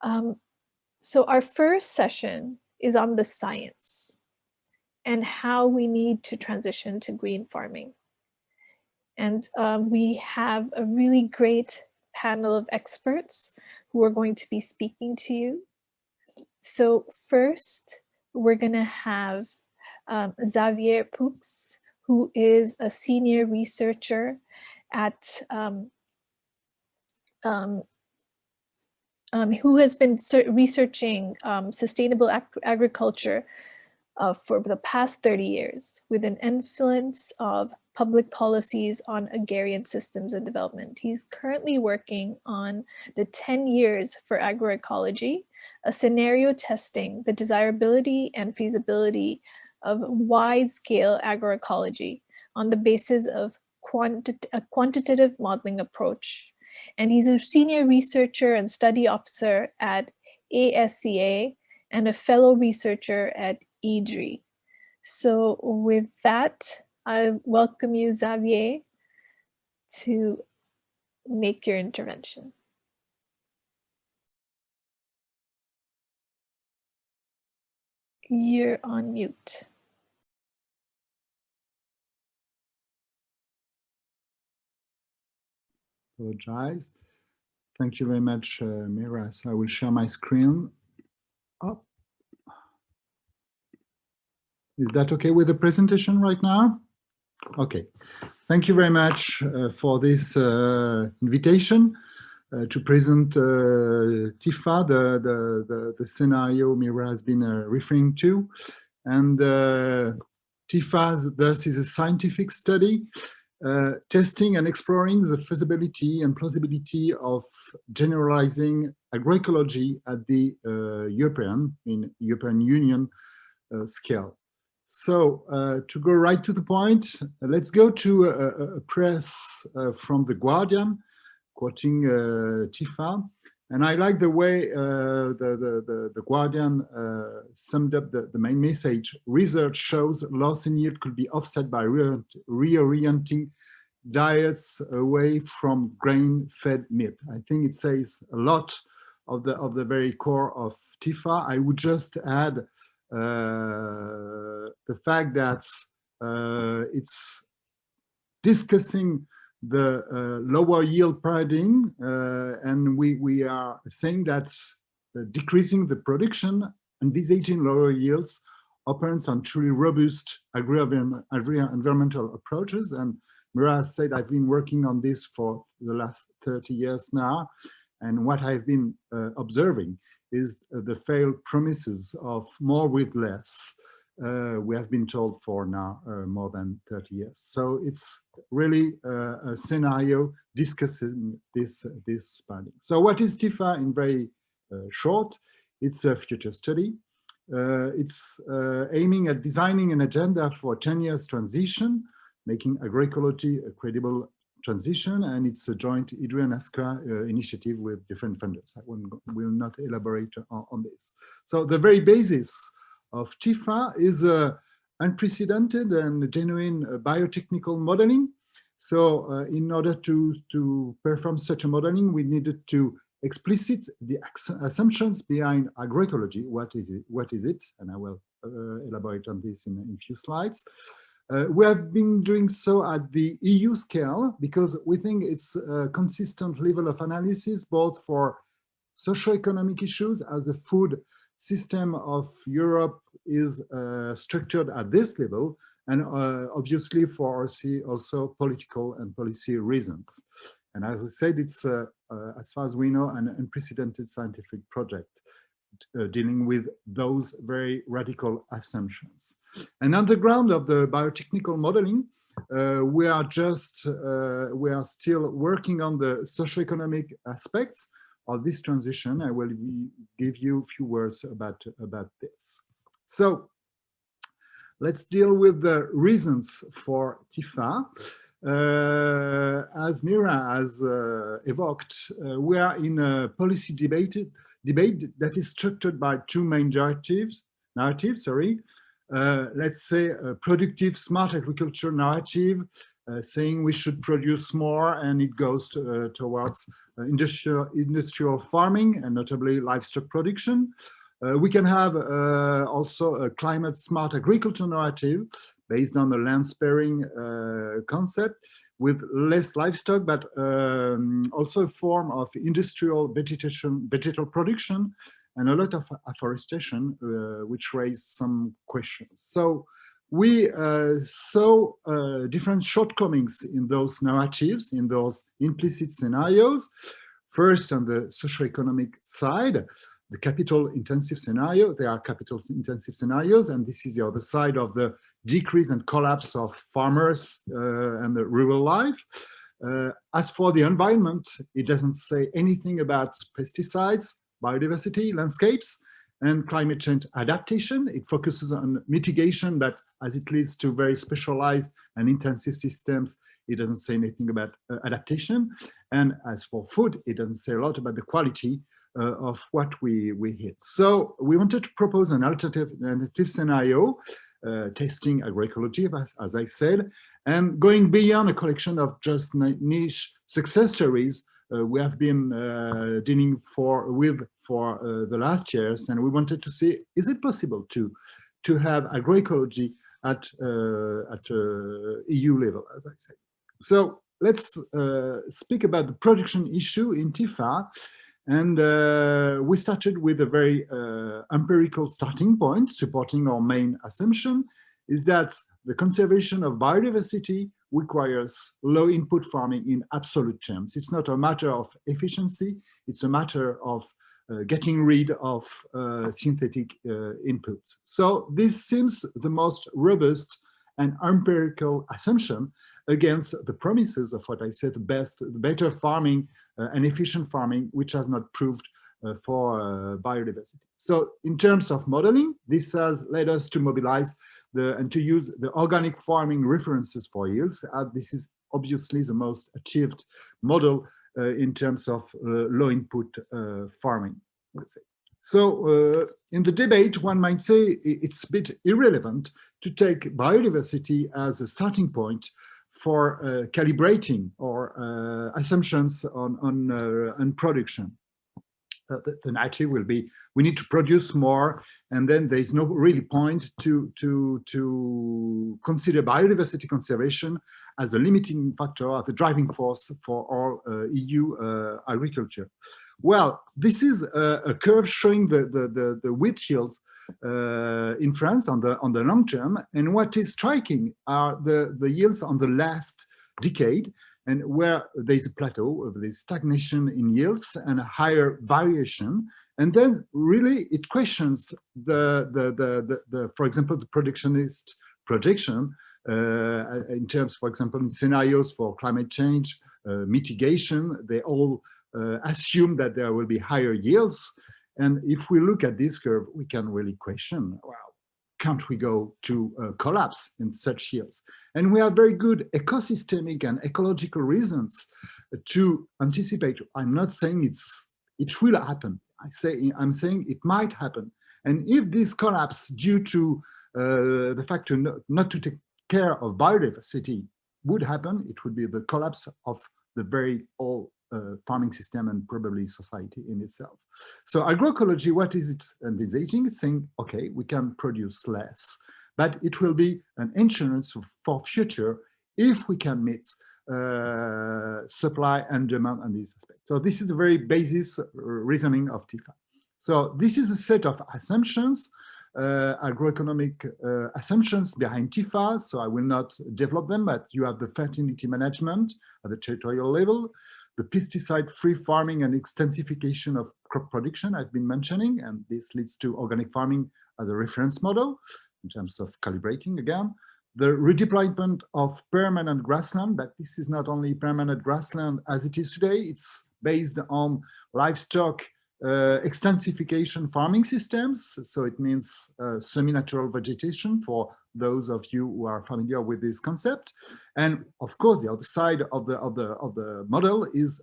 So our first session is on the science and how we need to transition to green farming. And we have a really great panel of experts who are going to be speaking to you. So first, we're going to have Xavier Poux, who is a senior researcher at who has been researching sustainable agriculture for the past 30 years with an influence of public policies on agrarian systems and development. He's currently working on the 10 years for agroecology, a scenario testing the desirability and feasibility of wide-scale agroecology on the basis of a quantitative modeling approach. And he's a senior researcher and study officer at AScA and a fellow researcher at IDDRI. So with that, I welcome you, Xavier, to make your intervention. You're on mute. Apologize. Thank you very much, Mira. So I will share my screen. Oh. Is that okay with the presentation right now? Okay. Thank you very much for this invitation to present TIFA, the scenario Mira has been referring to. And TIFA, thus, is a scientific study testing and exploring the feasibility and plausibility of generalizing agroecology at the European Union scale. So to go right to the point, let's go to a press from The Guardian, quoting TIFA. And I like the way the Guardian summed up the main message. Research shows loss in yield could be offset by reorienting diets away from grain-fed meat. I think it says a lot of the very core of TIFA. I would just add the fact that it's discussing the lower yield paradigm, and we are saying that decreasing the production, envisaging lower yields, opens on truly robust agri-environmental approaches. And Mira said, I've been working on this for the last 30 years now, and what I've been observing is the failed promises of more with less. We have been told for now more than 30 years. So it's really a scenario discussing this finding. So what is TIFA in very short? It's a future study. It's aiming at designing an agenda for 10 years transition, making agroecology a credible transition, and it's a joint IDDRI and AScA initiative with different funders. I will not elaborate on this. So the very basis of TIFA is unprecedented and genuine biotechnical modeling. So in order to perform such a modeling, we needed to explicit the assumptions behind agroecology. What is it? And I will elaborate on this in a few slides. We have been doing so at the EU scale because we think it's a consistent level of analysis, both for socioeconomic issues as the food system of Europe is structured at this level, and obviously for also political and policy reasons. And as I said, it's, as far as we know, an unprecedented scientific project dealing with those very radical assumptions. And on the ground of the biotechnical modeling, we are still working on the socioeconomic aspects of this transition. I will give you a few words about this. So let's deal with the reasons for TIFA. As Mira has evoked, we are in a policy debate that is structured by two main narratives. Let's say a productive smart agriculture narrative saying we should produce more, and it goes towards industrial farming and notably livestock production. We can have also a climate smart agriculture narrative based on the land sparing concept with less livestock, but also a form of industrial vegetal production and a lot of afforestation, which raised some questions. So we saw different shortcomings in those narratives, in those implicit scenarios. First, on the socioeconomic side, the capital-intensive scenario, there are capital-intensive scenarios, and this is the other side of the decrease and collapse of farmers and the rural life. As for the environment, it doesn't say anything about pesticides, biodiversity, landscapes, and climate change adaptation. It focuses on mitigation, but as it leads to very specialized and intensive systems, it doesn't say anything about adaptation. And as for food, it doesn't say a lot about the quality of what we eat. So we wanted to propose an alternative scenario, testing agroecology, as I said, and going beyond a collection of just niche success stories we have been dealing with for the last years, and we wanted to see, is it possible to have agroecology at EU level, as I say. So let's speak about the production issue in TIFA. And we started with a very empirical starting point, supporting our main assumption, is that the conservation of biodiversity requires low input farming in absolute terms. It's not a matter of efficiency, it's a matter of getting rid of synthetic inputs. So this seems the most robust and empirical assumption against the promises of what I said, better farming and efficient farming, which has not proved for biodiversity. So in terms of modeling, this has led us to mobilize and to use the organic farming references for yields. This is obviously the most achieved model in terms of low input farming, let's say. So in the debate, one might say it's a bit irrelevant to take biodiversity as a starting point for calibrating our assumptions on production. The narrative will be, we need to produce more, and then there is no really point to consider biodiversity conservation as a limiting factor, as the driving force for all EU agriculture. Well, this is a curve showing the wheat yields in France on the long term, and what is striking are the yields on the last decade, and where there's a plateau, there's stagnation in yields and a higher variation. And then really it questions for example, the productionist projection in terms, for example, in scenarios for climate change, mitigation, they all assume that there will be higher yields. And if we look at this curve, we can really question, well, can't we go to collapse in such yields? And we have very good ecosystemic and ecological reasons to anticipate. I'm not saying it will happen. I'm saying it might happen. And if this collapse due to the fact not to take care of biodiversity would happen, it would be the collapse of the very old farming system and probably society in itself. So agroecology, what is it envisaging? It's saying, okay, we can produce less, but it will be an insurance for future if we can meet supply and demand on this aspect. So this is the very basis reasoning of TIFA. So this is a set of assumptions, agroeconomic assumptions behind TIFA. So I will not develop them, but you have the fertility management at the territorial level, the pesticide-free farming and extensification of crop production I've been mentioning, and this leads to organic farming as a reference model in terms of calibrating again. The redeployment of permanent grassland, but this is not only permanent grassland as it is today, it's based on livestock extensification farming systems. So it means semi-natural vegetation for those of you who are familiar with this concept. And of course, the other side of the model is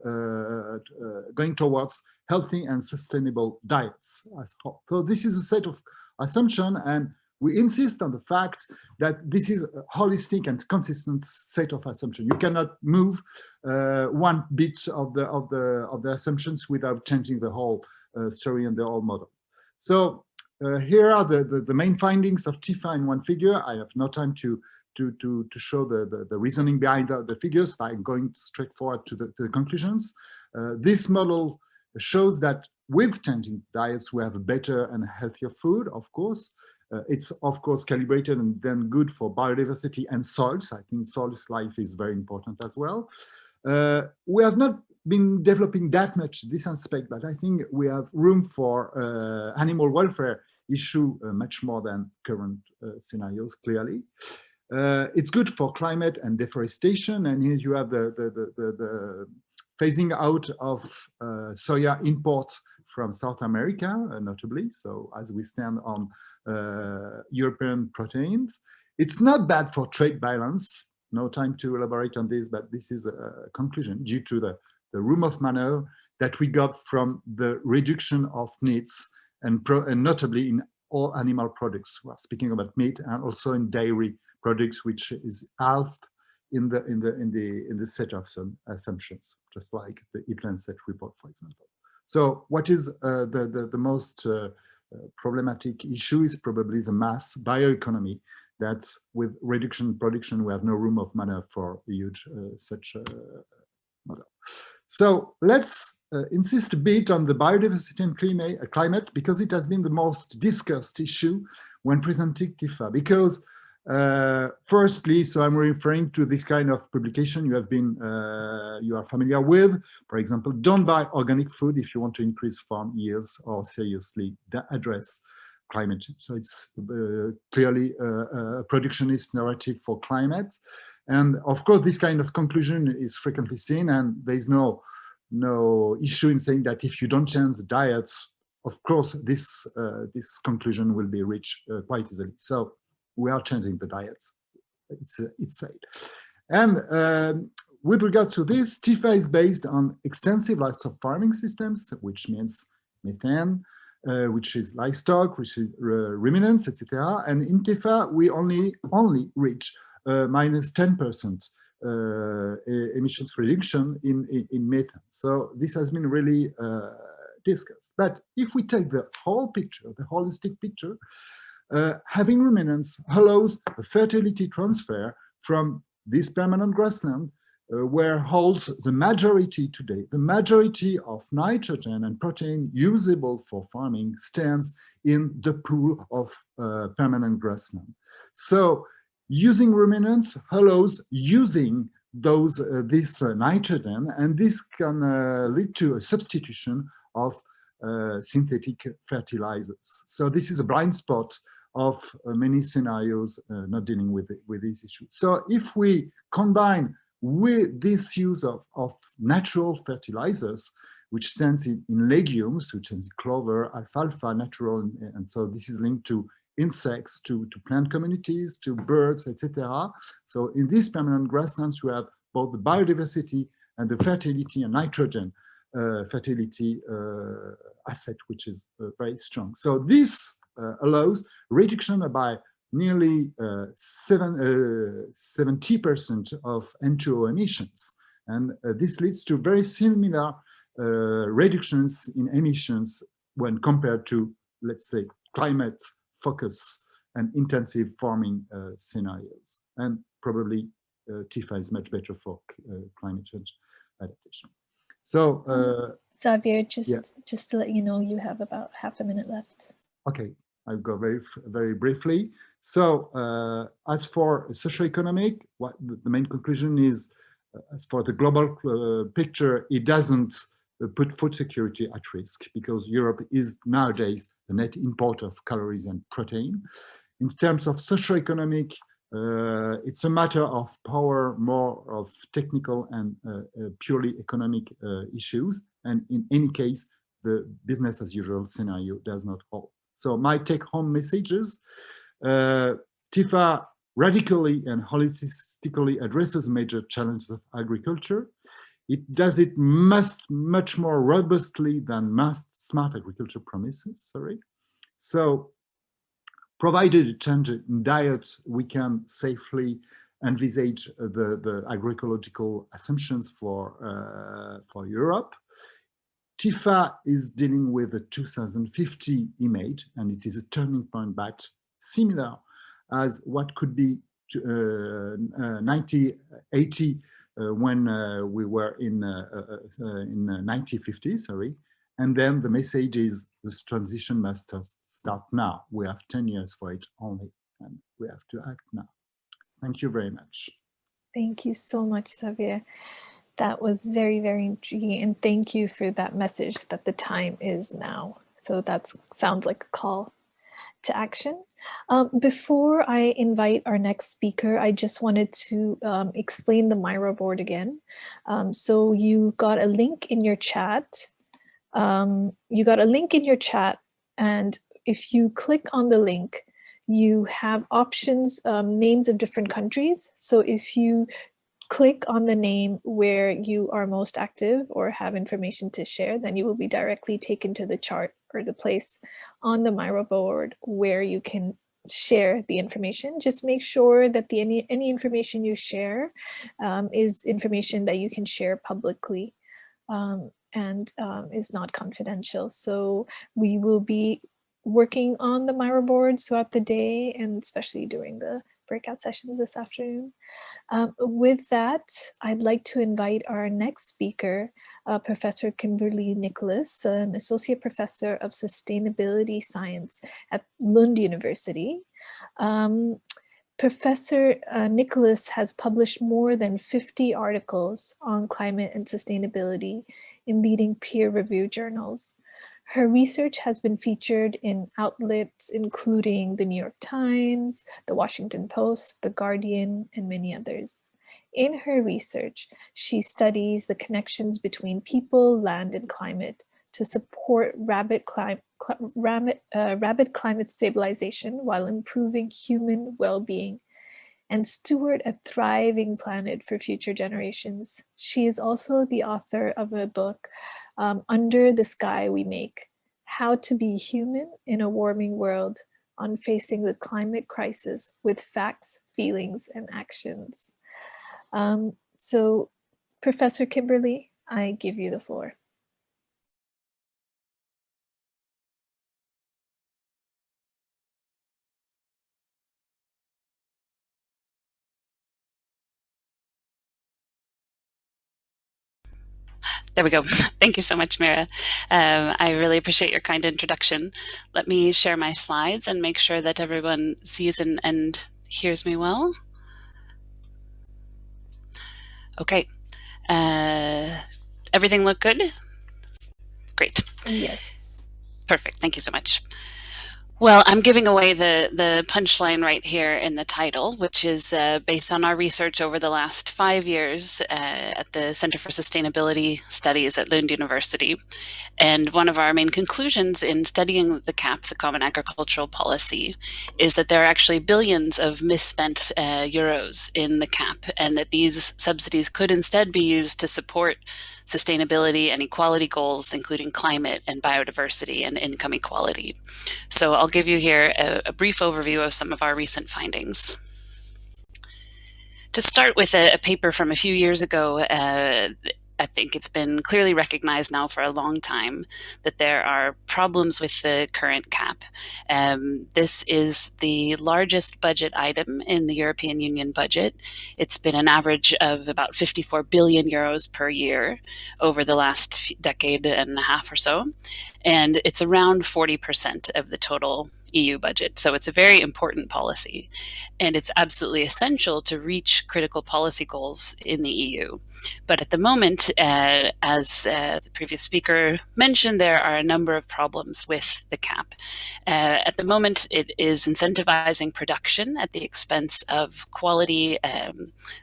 going towards healthy and sustainable diets as whole. So this is a set of assumptions, and we insist on the fact that this is a holistic and consistent set of assumptions. You cannot move one bit of the assumptions without changing the whole story and the whole model. So here are the main findings of TIFA in one figure. I have no time to show the reasoning behind the figures by going straight forward to the conclusions. This model shows that with changing diets, we have a better and healthier food, of course. It's, of course, calibrated and then good for biodiversity and soils. I think soils life is very important as well. We have not been developing that much this aspect, but I think we have room for animal welfare issue much more than current scenarios, clearly. It's good for climate and deforestation, and here you have the phasing out of soya imports from South America, notably, so as we stand on European proteins. It's not bad for trade balance. No time to elaborate on this, but this is a conclusion due to the room of manure that we got from the reduction of needs and notably in all animal products. We're speaking about meat and also in dairy products, which is halved in the set of some assumptions, just like the Eat-Lancet report, for example. So what is the most problematic issue is probably the mass bioeconomy, that with reduction in production, we have no room of manure for a huge such model. So let's insist a bit on the biodiversity and climate, because it has been the most discussed issue when presenting TIFA. Because firstly, so I'm referring to this kind of publication you are familiar with. For example, don't buy organic food if you want to increase farm yields or seriously address climate change. So it's clearly a productionist narrative for climate. And of course, this kind of conclusion is frequently seen, and there's no issue in saying that if you don't change the diets, of course, this conclusion will be reached quite easily. So we are changing the diets, it's said. And with regards to this, TIFA is based on extensive livestock farming systems, which means methane, which is livestock, which is ruminants, etc. And in TIFA, we only reach minus 10% emissions reduction in methane. So this has been really discussed. But if we take the whole picture, the holistic picture, having ruminants allows a fertility transfer from this permanent grassland, where holds the majority today, the majority of nitrogen and protein usable for farming stands in the pool of permanent grassland. So using ruminants allows using this nitrogen, and this can lead to a substitution of synthetic fertilizers. So this is a blind spot of many scenarios not dealing with this issue. So if we combine with this use of natural fertilizers, which stands in legumes, which is clover, alfalfa, natural, and so this is linked to insects, to plant communities, to birds, etc. So in these permanent grasslands, you have both the biodiversity and the fertility and nitrogen fertility asset, which is very strong. So this allows reduction by nearly 70% of N2O emissions. And this leads to very similar reductions in emissions when compared to, let's say, climate focus and intensive farming scenarios. And probably TIFA is much better for climate change adaptation. So Xavier, just to let you know, you have about half a minute left. Okay, I'll go very briefly. So as for socioeconomic, what the main conclusion is, as for the global picture, it doesn't put food security at risk, because Europe is nowadays a net importer of calories and protein. In terms of socioeconomic, it's a matter of power, more of technical and purely economic issues. And in any case, the business as usual scenario does not hold. So my take-home messages, TIFA radically and holistically addresses major challenges of agriculture. It does it much more robustly than smart agriculture promises, So provided a change in diet, we can safely envisage the agroecological assumptions for Europe. TIFA is dealing with the 2050 image, and it is a turning point back, similar as what could be 1980 when we were in 1950, sorry. And then the message is this transition must start now. We have 10 years for it only, and we have to act now. Thank you very much. Thank you so much, Xavier. That was very, very intriguing. And thank you for that message that the time is now. So that sounds like a call to action. Before I invite our next speaker, I just wanted to explain the Miro board again. So you got a link in your chat. And if you click on the link, you have options, names of different countries. So if you click on the name where you are most active or have information to share, then you will be directly taken to the chart or the place on the Miro board where you can share the information. Just make sure that any information you share is information that you can share publicly and is not confidential. So we will be working on the Miro boards throughout the day, and especially during the breakout sessions this afternoon. With that, I'd like to invite our next speaker, Professor Kimberly Nicholas, an Associate Professor of Sustainability Science at Lund University. Professor Nicholas has published more than 50 articles on climate and sustainability in leading peer-reviewed journals. Her research has been featured in outlets including the New York Times, the Washington Post, the Guardian, and many others. In her research, she studies the connections between people, land, and climate to support rapid climate stabilization while improving human well-being and steward a thriving planet for future generations. She is also the author of a book, Under the Sky We Make: How to Be Human in a Warming World, on facing the climate crisis with facts, feelings, and actions. So, Professor Kimberly, I give you the floor. There we go. Thank you so much, Mira. I really appreciate your kind introduction. Let me share my slides and make sure that everyone sees and hears me well. Okay. Everything look good? Great. Yes. Perfect. Thank you so much. Well, I'm giving away the punchline right here in the title, which is based on our research over the last 5 years at the Center for Sustainability Studies at Lund University. And one of our main conclusions in studying the CAP, the Common Agricultural Policy, is that there are actually billions of misspent euros in the CAP, and that these subsidies could instead be used to support sustainability and equality goals, including climate and biodiversity and income equality. So I'll give you here a brief overview of some of our recent findings. To start with a paper from a few years ago, I think it's been clearly recognized now for a long time that there are problems with the current CAP. This is the largest budget item in the European Union budget. It's been an average of about 54 billion euros per year over the last decade and a half or so. And it's around 40% of the total EU budget. So it's a very important policy, and it's absolutely essential to reach critical policy goals in the EU. But at the moment, as the previous speaker mentioned, there are a number of problems with the CAP. At the moment, it is incentivizing production at the expense of quality,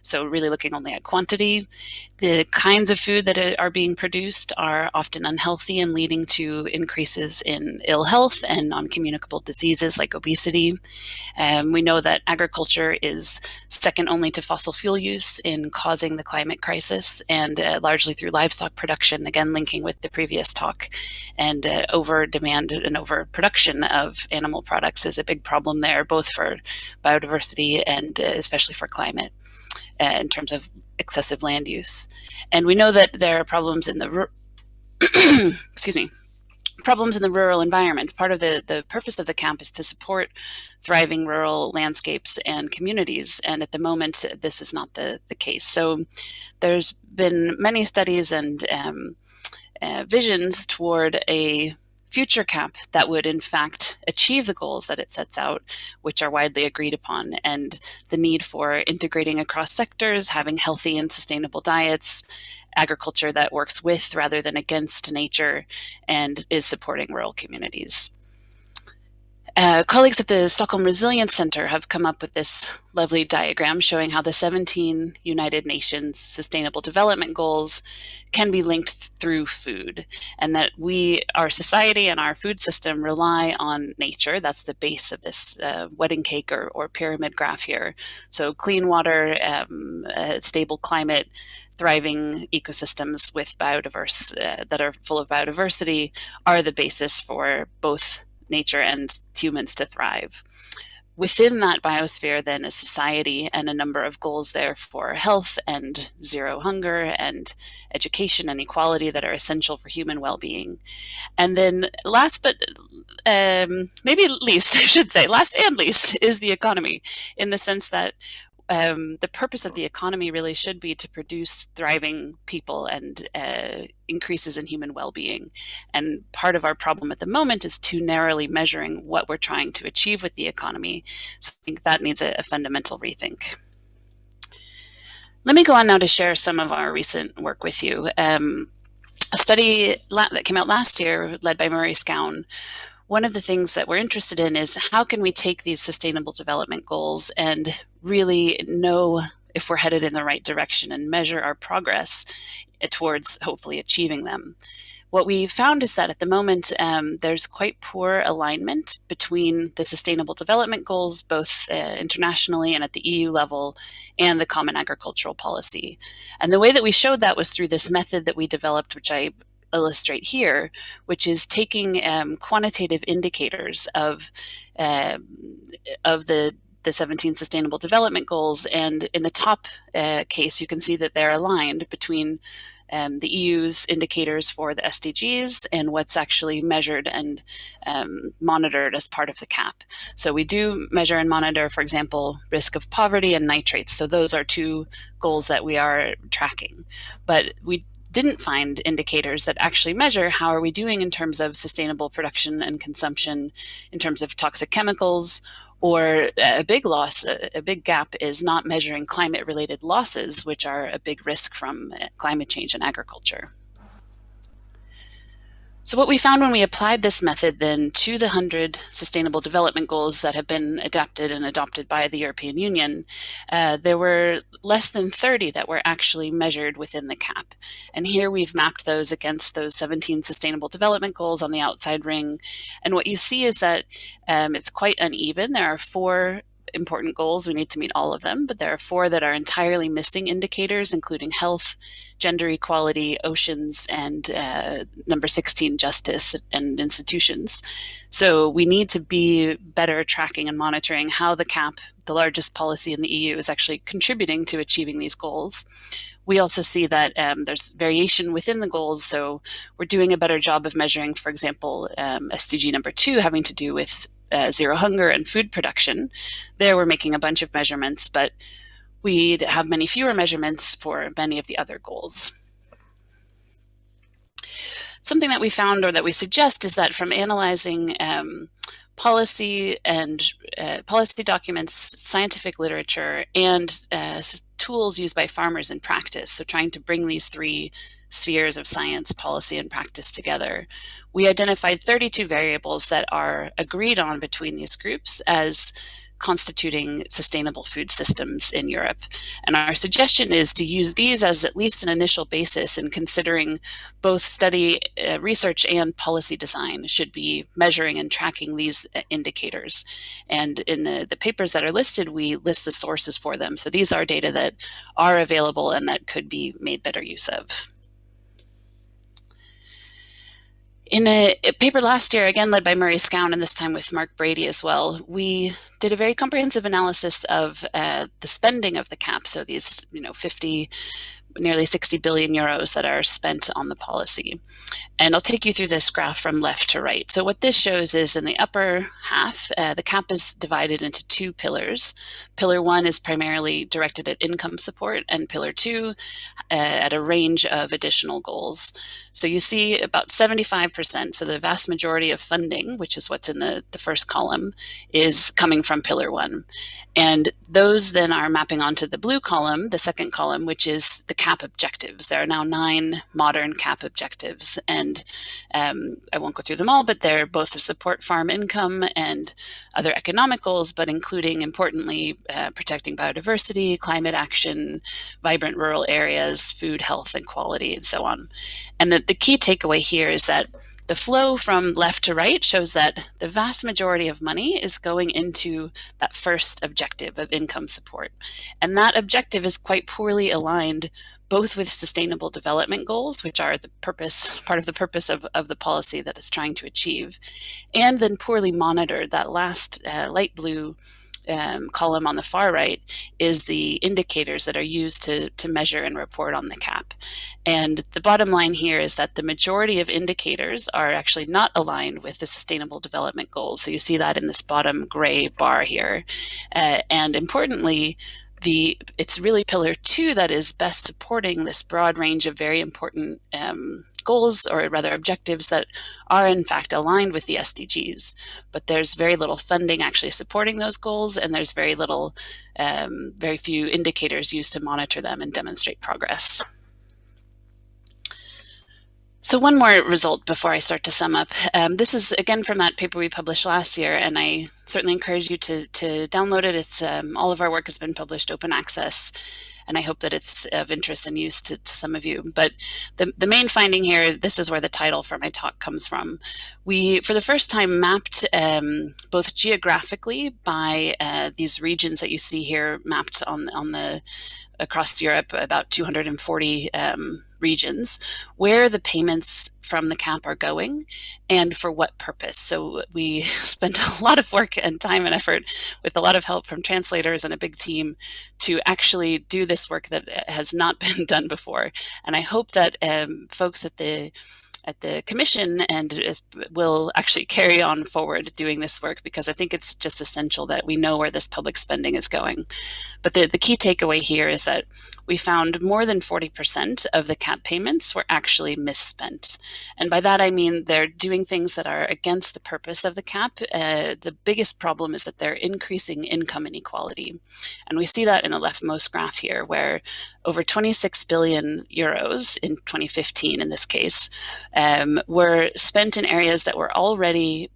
so really looking only at quantity. The kinds of food that are being produced are often unhealthy and leading to increases in ill health and non-communicable diseases like obesity. We know that agriculture is second only to fossil fuel use in causing the climate crisis, and largely through livestock production, again linking with the previous talk. And over demand and overproduction of animal products is a big problem there, both for biodiversity and especially for climate in terms of excessive land use. And we know that there are problems in the excuse me, problems in the rural environment. Part of the purpose of the camp is to support thriving rural landscapes and communities, and at the moment this is not the case. So there's been many studies and visions toward a future camp that would in fact achieve the goals that it sets out, which are widely agreed upon, and the need for integrating across sectors, having healthy and sustainable diets, agriculture that works with rather than against nature, and is supporting rural communities. Colleagues at the Stockholm Resilience Centre have come up with this lovely diagram showing how the 17 United Nations Sustainable Development Goals can be linked through food, and that our society and our food system rely on nature. That's the base of this wedding cake or pyramid graph here. So clean water, stable climate, thriving ecosystems with that are full of biodiversity are the basis for both nature and humans to thrive. Within that biosphere then is society and a number of goals there for health and zero hunger and education and equality that are essential for human well-being. And then last but maybe least, I should say, last and least is the economy, in the sense that the purpose of the economy really should be to produce thriving people and increases in human well-being. And part of our problem at the moment is too narrowly measuring what we're trying to achieve with the economy. So I think that needs a fundamental rethink. Let me go on now to share some of our recent work with you. A study that came out last year, led by Murray Scown. One of the things that we're interested in is how can we take these sustainable development goals and really know if we're headed in the right direction and measure our progress towards hopefully achieving them. What we found is that at the moment there's quite poor alignment between the sustainable development goals, both internationally and at the EU level, and the common agricultural policy. And the way that we showed that was through this method that we developed, which I illustrate here, which is taking quantitative indicators of the 17 Sustainable Development Goals, and in the top case, you can see that they're aligned between the EU's indicators for the SDGs and what's actually measured and monitored as part of the CAP. So we do measure and monitor, for example, risk of poverty and nitrates. So those are two goals that we are tracking. But we didn't find indicators that actually measure how are we doing in terms of sustainable production and consumption, in terms of toxic chemicals, or a big gap is not measuring climate-related losses, which are a big risk from climate change in agriculture. So what we found when we applied this method then to the 100 Sustainable Development Goals that have been adapted and adopted by the European Union, there were less than 30 that were actually measured within the CAP. And here we've mapped those against those 17 Sustainable Development Goals on the outside ring. And what you see is that it's quite uneven. There are 4 important goals. We need to meet all of them, but there are 4 that are entirely missing indicators, including health, gender equality, oceans, and number 16, justice and institutions. So we need to be better tracking and monitoring how the CAP, the largest policy in the EU, is actually contributing to achieving these goals. We also see that there's variation within the goals, so we're doing a better job of measuring, for example, SDG number 2 having to do with zero hunger and food production. There we're making a bunch of measurements, but we have many fewer measurements for many of the other goals. Something that we found, or that we suggest, is that from analyzing policy and policy documents, scientific literature, and tools used by farmers in practice, so trying to bring these three spheres of science, policy, and practice together, we identified 32 variables that are agreed on between these groups as constituting sustainable food systems in Europe. And our suggestion is to use these as at least an initial basis in considering both study research and policy design should be measuring and tracking these indicators. And in the papers that are listed, we list the sources for them. So these are data that are available and that could be made better use of. In a paper last year, again led by Murray Scown, and this time with Mark Brady as well, we did a very comprehensive analysis of the spending of the CAP. So these, nearly 60 billion euros that are spent on the policy. And I'll take you through this graph from left to right. So what this shows is in the upper half, the CAP is divided into two pillars. Pillar 1 is primarily directed at income support, and Pillar 2 at a range of additional goals. So you see about 75%, so the vast majority of funding, which is what's in the first column, is coming from Pillar 1. And those then are mapping onto the blue column, the second column, which is the CAP objectives. There are now 9 modern CAP objectives, and I won't go through them all, but they're both to support farm income and other economic goals, but including, importantly, protecting biodiversity, climate action, vibrant rural areas, food, health, and quality, and so on. And the key takeaway here is that the flow from left to right shows that the vast majority of money is going into that first objective of income support. And that objective is quite poorly aligned both with sustainable development goals, which are part of the purpose of the policy that it's trying to achieve, and then poorly monitored. That last light blue column on the far right is the indicators that are used to measure and report on the CAP. And the bottom line here is that the majority of indicators are actually not aligned with the Sustainable Development Goals. So you see that in this bottom gray bar here. And importantly, it's really Pillar 2 that is best supporting this broad range of very important goals, or rather objectives, that are in fact aligned with the SDGs. But there's very little funding actually supporting those goals, and there's very few indicators used to monitor them and demonstrate progress. So one more result before I start to sum up. This is again from that paper we published last year, and I certainly encourage you to download it. It's all of our work has been published open access, and I hope that it's of interest and use to some of you. But the main finding here, this is where the title for my talk comes from. We, for the first time, mapped both geographically by these regions that you see here mapped across Europe, about 240 regions, where the payments from the CAP are going and for what purpose. So we spent a lot of work and time and effort with a lot of help from translators and a big team to actually do this work that has not been done before. And I hope that folks at the Commission will actually carry on forward doing this work, because I think it's just essential that we know where this public spending is going. But the key takeaway here is that we found more than 40% of the CAP payments were actually misspent. And by that I mean they're doing things that are against the purpose of the CAP. The biggest problem is that they're increasing income inequality. And we see that in the leftmost graph here, where over 26 billion euros in 2015 in this case were spent in areas that were already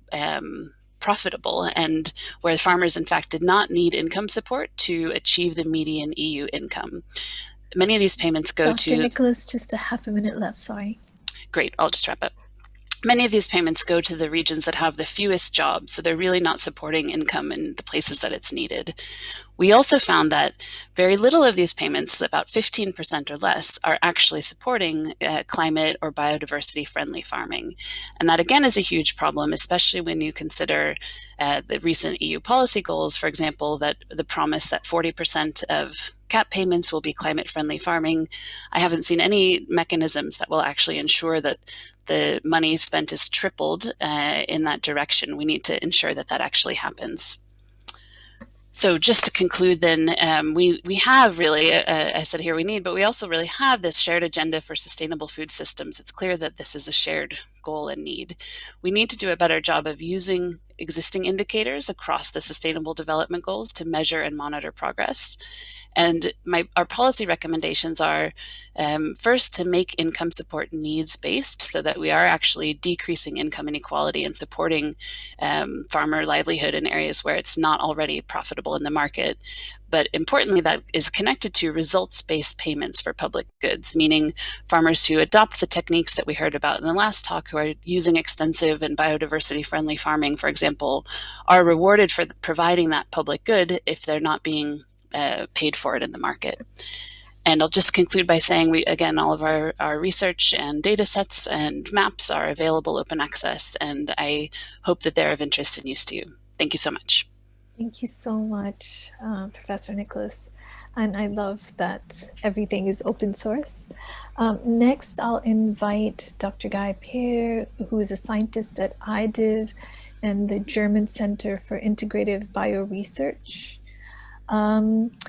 profitable, and where farmers in fact did not need income support to achieve the median EU income. Many of these payments go to— Dr. Nicholas, just a half a minute left, sorry. Great, I'll just wrap up. Many of these payments go to the regions that have the fewest jobs, so they're really not supporting income in the places that it's needed. We also found that very little of these payments, about 15% or less, are actually supporting climate or biodiversity friendly farming. And that again is a huge problem, especially when you consider the recent EU policy goals, for example, that the promise that 40% of CAP payments will be climate-friendly farming. I haven't seen any mechanisms that will actually ensure that the money spent is tripled in that direction. We need to ensure that that actually happens. So just to conclude then, we have really, I said here we need, but we also really have this shared agenda for sustainable food systems. It's clear that this is a shared goal and need. We need to do a better job of using existing indicators across the Sustainable Development Goals to measure and monitor progress. And our policy recommendations are, first, to make income support needs-based so that we are actually decreasing income inequality and supporting farmer livelihood in areas where it's not already profitable in the market. But importantly, that is connected to results-based payments for public goods, meaning farmers who adopt the techniques that we heard about in the last talk, who are using extensive and biodiversity-friendly farming, for example, are rewarded for providing that public good if they're not being paid for it in the market. And I'll just conclude by saying, again, all of our research and data sets and maps are available open access, and I hope that they're of interest and use to you. Thank you so much. Thank you so much, Professor Nicholas. And I love that everything is open source. Next, I'll invite Dr. Guy Peer, who is a scientist at iDiv and the German Center for Integrative Biodiversity Research.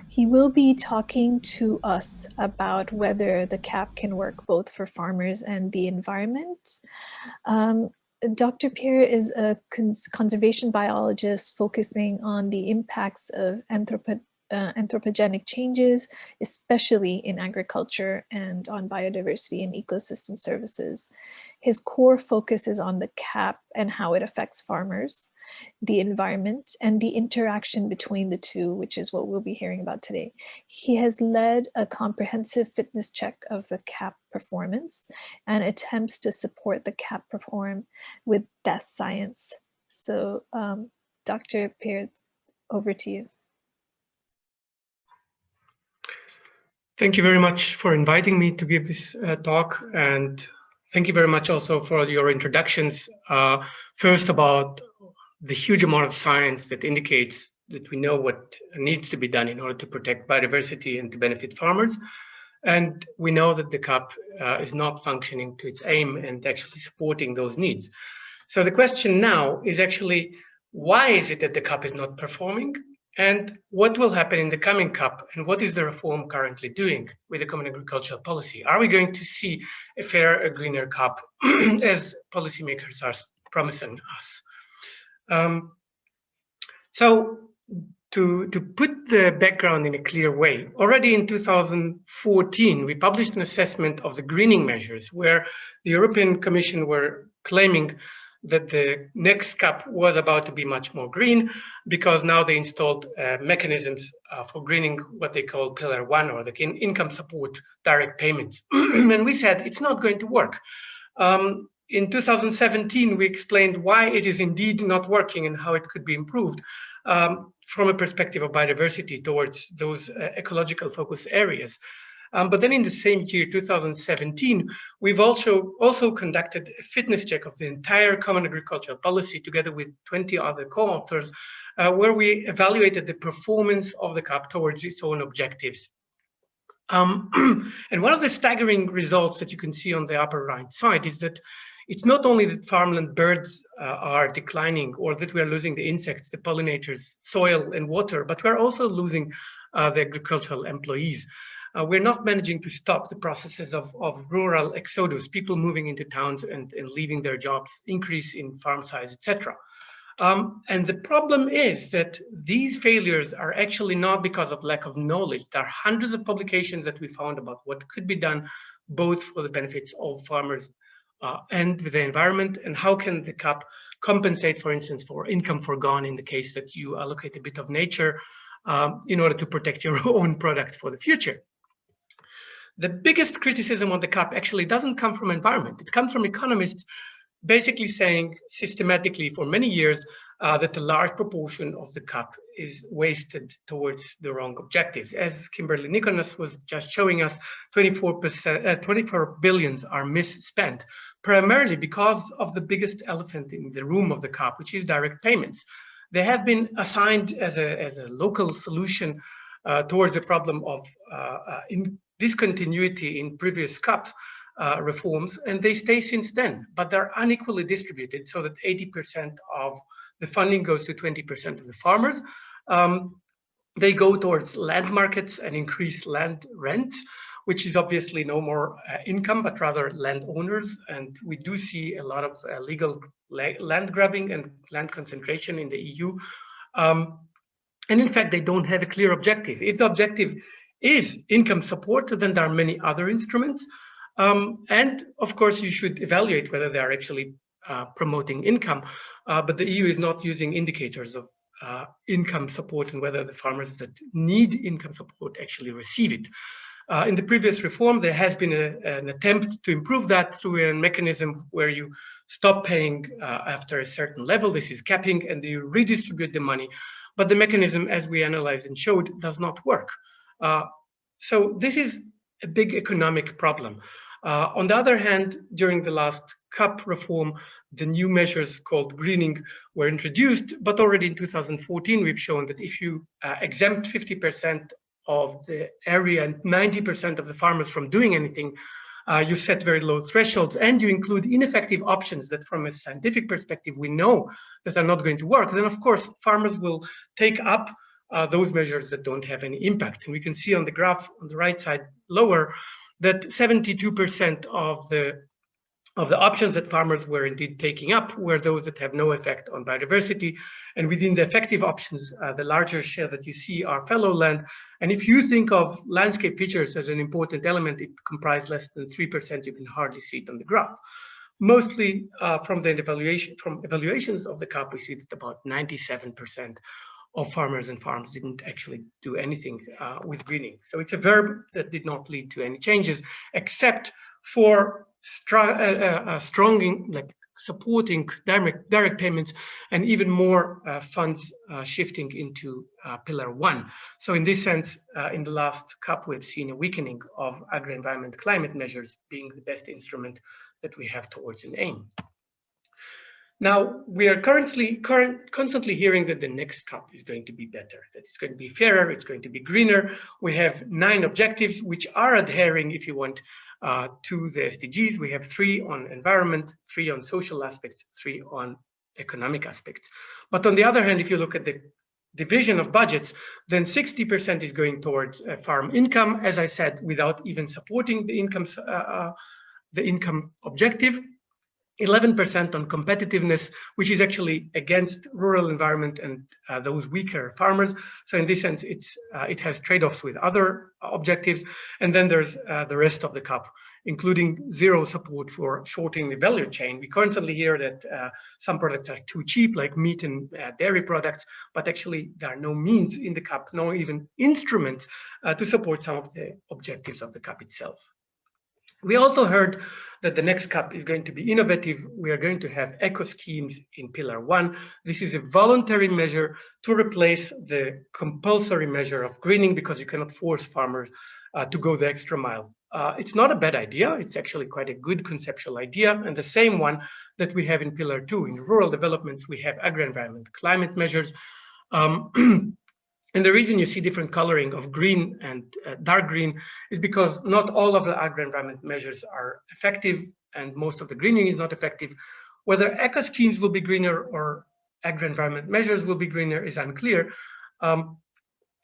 He will be talking to us about whether the CAP can work both for farmers and the environment. Dr. Peer is a conservation biologist focusing on the impacts of anthropogenic changes, especially in agriculture and on biodiversity and ecosystem services. His core focus is on the CAP and how it affects farmers, the environment, and the interaction between the two, which is what we'll be hearing about today. He has led a comprehensive fitness check of the CAP performance and attempts to support the CAP perform with best science. So Dr. Peer, over to you. Thank you very much for inviting me to give this talk, and thank you very much also for your introductions. First, about the huge amount of science that indicates that we know what needs to be done in order to protect biodiversity and to benefit farmers. And we know that the CAP is not functioning to its aim and actually supporting those needs. So the question now is actually, why is it that the CAP is not performing? And what will happen in the coming CAP, and what is the reform currently doing with the Common Agricultural Policy? Are we going to see a fairer, a greener CAP as policymakers are promising us? So to put the background in a clear way, already in 2014, we published an assessment of the greening measures where the European Commission were claiming that the next CAP was about to be much more green because now they installed mechanisms for greening, what they call Pillar 1, or the income support direct payments. And we said it's not going to work. In 2017, we explained why it is indeed not working and how it could be improved from a perspective of biodiversity towards those ecological focus areas. But then in the same year, 2017, we've also conducted a fitness check of the entire Common Agricultural Policy together with 20 other co-authors, where we evaluated the performance of the CAP towards its own objectives. And one of the staggering results that you can see on the upper right side is that it's not only that farmland birds are declining or that we are losing the insects, the pollinators, soil and water, but we're also losing the agricultural employees. We're not managing to stop the processes of rural exodus, people moving into towns and leaving their jobs, increase in farm size, etc. And the problem is that these failures are actually not because of lack of knowledge. There are hundreds of publications that we found about what could be done both for the benefits of farmers and with the environment, and how can the CAP compensate, for instance, for income forgone in the case that you allocate a bit of nature in order to protect your own products for the future. The biggest criticism on the CAP actually doesn't come from environment. It comes from economists basically saying systematically for many years that a large proportion of the CAP is wasted towards the wrong objectives. As Kimberly Nicholas was just showing us, 24 billions are misspent, primarily because of the biggest elephant in the room of the CAP, which is direct payments. They have been assigned as a local solution towards the problem of discontinuity in previous CAP reforms, and they stay since then, but they're unequally distributed so that 80% of the funding goes to 20% of the farmers. They go towards land markets and increase land rents, which is obviously no more income, but rather landowners. And we do see a lot of legal land grabbing and land concentration in the EU. And in fact, they don't have a clear objective. If the objective is income support, then there are many other instruments. And of course, you should evaluate whether they are actually promoting income. But the EU is not using indicators of income support and whether the farmers that need income support actually receive it. In the previous reform, there has been an attempt to improve that through a mechanism where you stop paying after a certain level. This is capping, and you redistribute the money. But the mechanism, as we analyzed and showed, does not work. So this is a big economic problem. On the other hand, during the last CAP reform, the new measures called greening were introduced, but already in 2014, we've shown that if you exempt 50% of the area and 90% of the farmers from doing anything, you set very low thresholds, and you include ineffective options that from a scientific perspective we know that are not going to work, then of course farmers will take up those measures that don't have any impact. And we can see on the graph on the right side lower that 72% of the options that farmers were indeed taking up were those that have no effect on biodiversity. And within the effective options, the larger share that you see are fallow land. And if you think of landscape features as an important element, it comprises less than 3%. You can hardly see it on the graph. Mostly from evaluations of the CAP, we see that about 97% of farmers and farms didn't actually do anything with greening. So it's a verb that did not lead to any changes, except for supporting direct payments and even more funds shifting into Pillar 1. So in this sense, in the last CAP, we've seen a weakening of agri-environment climate measures being the best instrument that we have towards an aim. Now, we are constantly hearing that the next CAP is going to be better, that it's going to be fairer, it's going to be greener. We have 9 objectives, which are adhering, if you want, to the SDGs. We have 3 on environment, 3 on social aspects, 3 on economic aspects. But on the other hand, if you look at the division of budgets, then 60% is going towards farm income, as I said, without even supporting the income objective. 11% on competitiveness, which is actually against rural environment and those weaker farmers. So in this sense, it has trade-offs with other objectives. And then there's the rest of the CAP, including 0 support for shortening the value chain. We constantly hear that some products are too cheap, like meat and dairy products, but actually there are no means in the CAP, no even instruments to support some of the objectives of the CAP itself. We also heard that the next CAP is going to be innovative. We are going to have eco schemes in Pillar 1. This is a voluntary measure to replace the compulsory measure of greening, because you cannot force farmers to go the extra mile. It's not a bad idea. It's actually quite a good conceptual idea, and the same one that we have in Pillar 2. In rural developments, we have agri-environment climate measures. And the reason you see different coloring of green and dark green is because not all of the agri-environment measures are effective, and most of the greening is not effective. Whether eco schemes will be greener or agri-environment measures will be greener is unclear.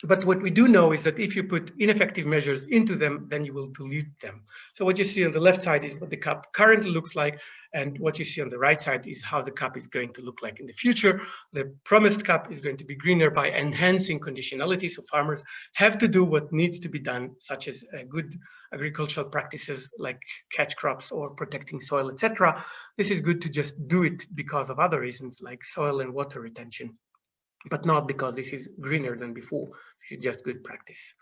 But what we do know is that if you put ineffective measures into them, then you will dilute them. So what you see on the left side is what the CAP currently looks like, and what you see on the right side is how the CAP is going to look like in the future. The promised CAP is going to be greener by enhancing conditionality. So farmers have to do what needs to be done, such as good agricultural practices like catch crops or protecting soil, etc. This is good to just do it because of other reasons like soil and water retention, but not because this is greener than before. This is just good practice.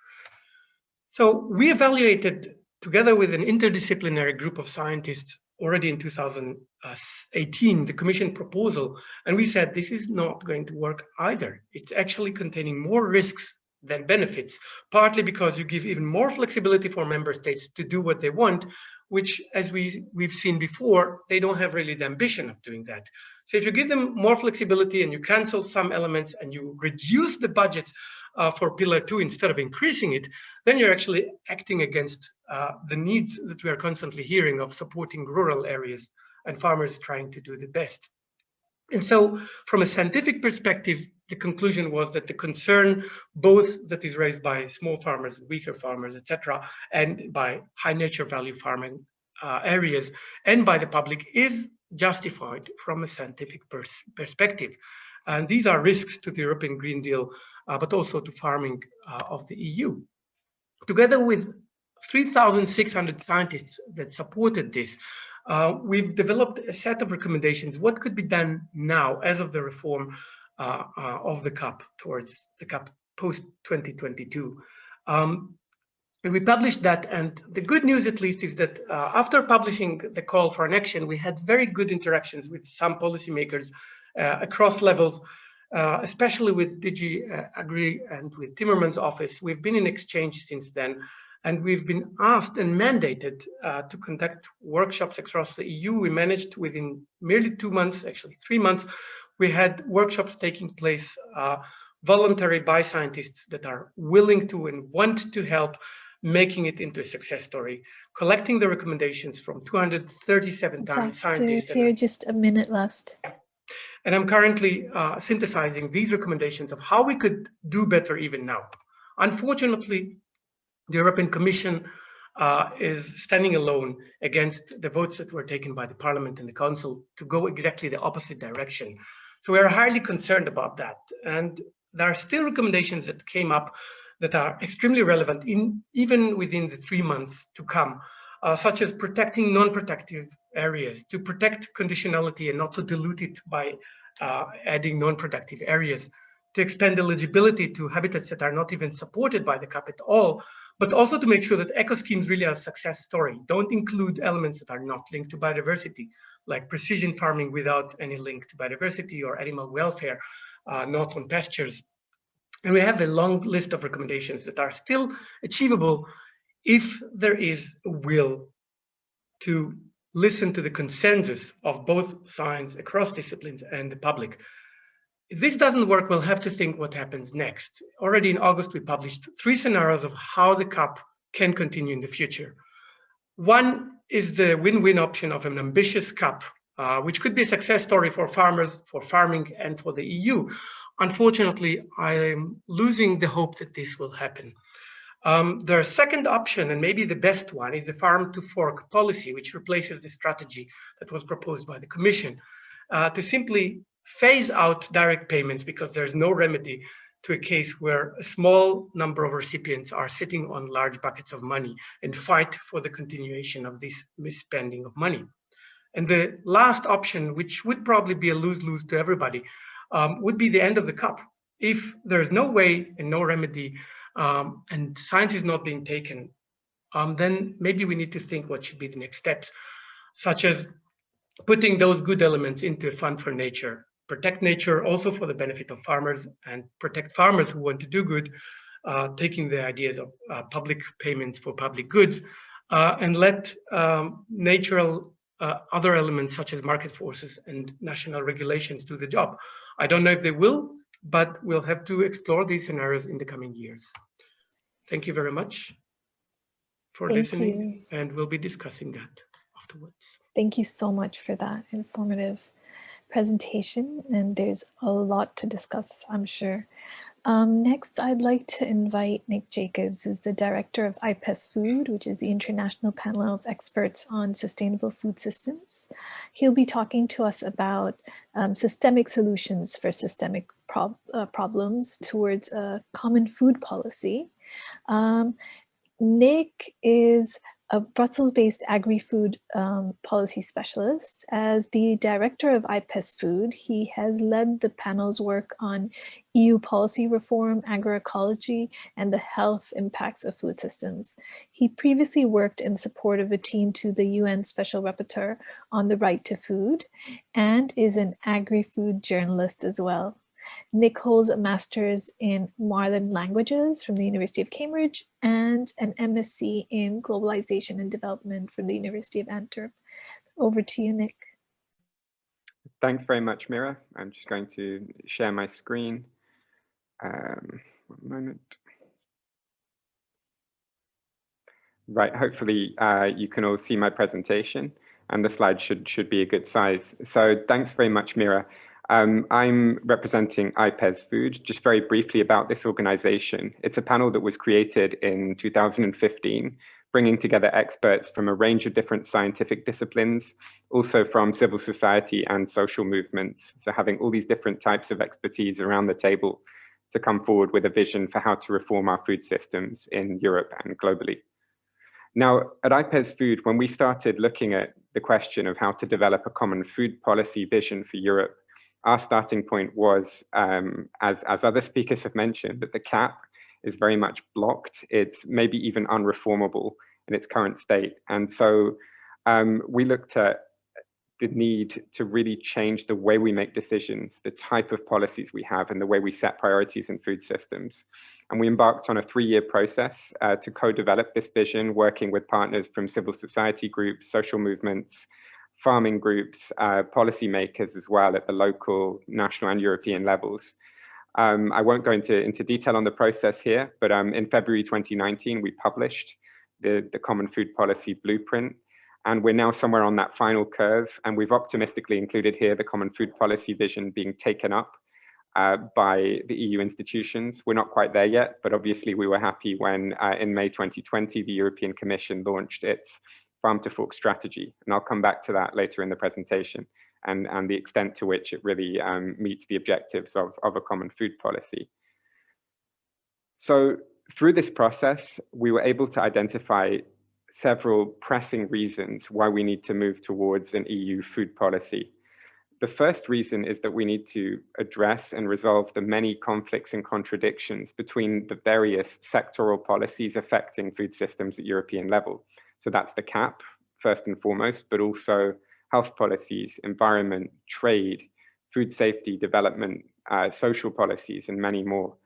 So we evaluated, together with an interdisciplinary group of scientists, already in 2018, the Commission proposal, and we said this is not going to work either. It's actually containing more risks than benefits, partly because you give even more flexibility for member states to do what they want, which, as we've seen before, they don't have really the ambition of doing that. So if you give them more flexibility and you cancel some elements and you reduce the budget for Pillar 2 instead of increasing it, then you're actually acting against the needs that we are constantly hearing of supporting rural areas and farmers trying to do the best. And so from a scientific perspective, the conclusion was that the concern, both that is raised by small farmers, weaker farmers, etc., and by high nature value farming areas, and by the public, is justified from a scientific perspective. And these are risks to the European Green Deal, but also to farming of the EU. Together with 3,600 scientists that supported this, we've developed a set of recommendations. What could be done now as of the reform of the CAP towards the CAP post-2022? And we published that, and the good news at least is that after publishing the call for an action, we had very good interactions with some policymakers across levels, especially with DG Agri and with Timmermans' office. We've been in exchange since then, and we've been asked and mandated to conduct workshops across the EU. We managed within merely 2 months, actually 3 months, we had workshops taking place, voluntary by scientists that are willing to and want to help, making it into a success story, collecting the recommendations from 237 scientists. So here, just a minute left. And I'm currently synthesizing these recommendations of how we could do better even now. Unfortunately, the European Commission is standing alone against the votes that were taken by the Parliament and the Council to go exactly the opposite direction. So we are highly concerned about that. And there are still recommendations that came up that are extremely relevant even within the 3 months to come, such as protecting non-protective areas, to protect conditionality and not to dilute it by adding non-productive areas, to expand eligibility to habitats that are not even supported by the CAP at all, but also to make sure that eco schemes really are a success story. Don't include elements that are not linked to biodiversity, like precision farming without any link to biodiversity, or animal welfare, not on pastures. And we have a long list of recommendations that are still achievable if there is a will to listen to the consensus of both science across disciplines and the public. If this doesn't work, we'll have to think what happens next. Already in August, we published 3 scenarios of how the CAP can continue in the future. One is the win-win option of an ambitious CAP, which could be a success story for farmers, for farming, and for the EU. Unfortunately, I am losing the hope that this will happen. The second option, and maybe the best one, is the farm-to-fork policy, which replaces the strategy that was proposed by the Commission to simply phase out direct payments because there's no remedy to a case where a small number of recipients are sitting on large buckets of money and fight for the continuation of this misspending of money. And the last option, which would probably be a lose-lose to everybody, would be the end of the CAP. If there's no way and no remedy and science is not being taken, then maybe we need to think what should be the next steps, such as putting those good elements into a fund for nature, protect nature also for the benefit of farmers, and protect farmers who want to do good, taking the ideas of public payments for public goods, and let natural other elements such as market forces and national regulations do the job. I don't know if they will, but we'll have to explore these scenarios in the coming years. Thank you very much for listening, and we'll be discussing that afterwards. Thank you so much for that informative presentation, and there's a lot to discuss, I'm sure. Next, I'd like to invite Nick Jacobs, who's the director of IPES-Food, which is the International Panel of Experts on Sustainable Food Systems. He'll be talking to us about systemic solutions for systemic problems towards a common food policy. Nick is a Brussels-based agri-food policy specialist. As the director of IPES-Food, he has led the panel's work on EU policy reform, agroecology, and the health impacts of food systems. He previously worked in support of a team to the UN Special Rapporteur on the right to food, and is an agri-food journalist as well. Nick holds a master's in modern languages from the University of Cambridge and an MSc in globalization and development from the University of Antwerp. Over to you, Nick. Thanks very much, Mira. I'm just going to share my screen. 1 moment. Right, hopefully you can all see my presentation, and the slide should be a good size. So thanks very much, Mira. I'm representing IPES-Food. Just very briefly about this organization. It's a panel that was created in 2015, bringing together experts from a range of different scientific disciplines, also from civil society and social movements. So having all these different types of expertise around the table to come forward with a vision for how to reform our food systems in Europe and globally. Now, at IPES-Food, when we started looking at the question of how to develop a common food policy vision for Europe, our starting point was, as other speakers have mentioned, that the CAP is very much blocked. It's maybe even unreformable in its current state. And so we looked at the need to really change the way we make decisions, the type of policies we have, and the way we set priorities in food systems. And we embarked on a 3-year process to co-develop this vision, working with partners from civil society groups, social movements, farming groups, policymakers as well at the local, national and European levels. I won't go into detail on the process here, but in February 2019, we published the Common Food Policy Blueprint. And we're now somewhere on that final curve. And we've optimistically included here the Common Food Policy vision being taken up by the EU institutions. We're not quite there yet, but obviously we were happy when in May 2020, the European Commission launched its Farm to Fork strategy. And I'll come back to that later in the presentation and the extent to which it really meets the objectives of a common food policy. So through this process, we were able to identify several pressing reasons why we need to move towards an EU food policy. The first reason is that we need to address and resolve the many conflicts and contradictions between the various sectoral policies affecting food systems at European level. So that's the CAP, first and foremost, but also health policies, environment, trade, food safety, development, social policies, and many more.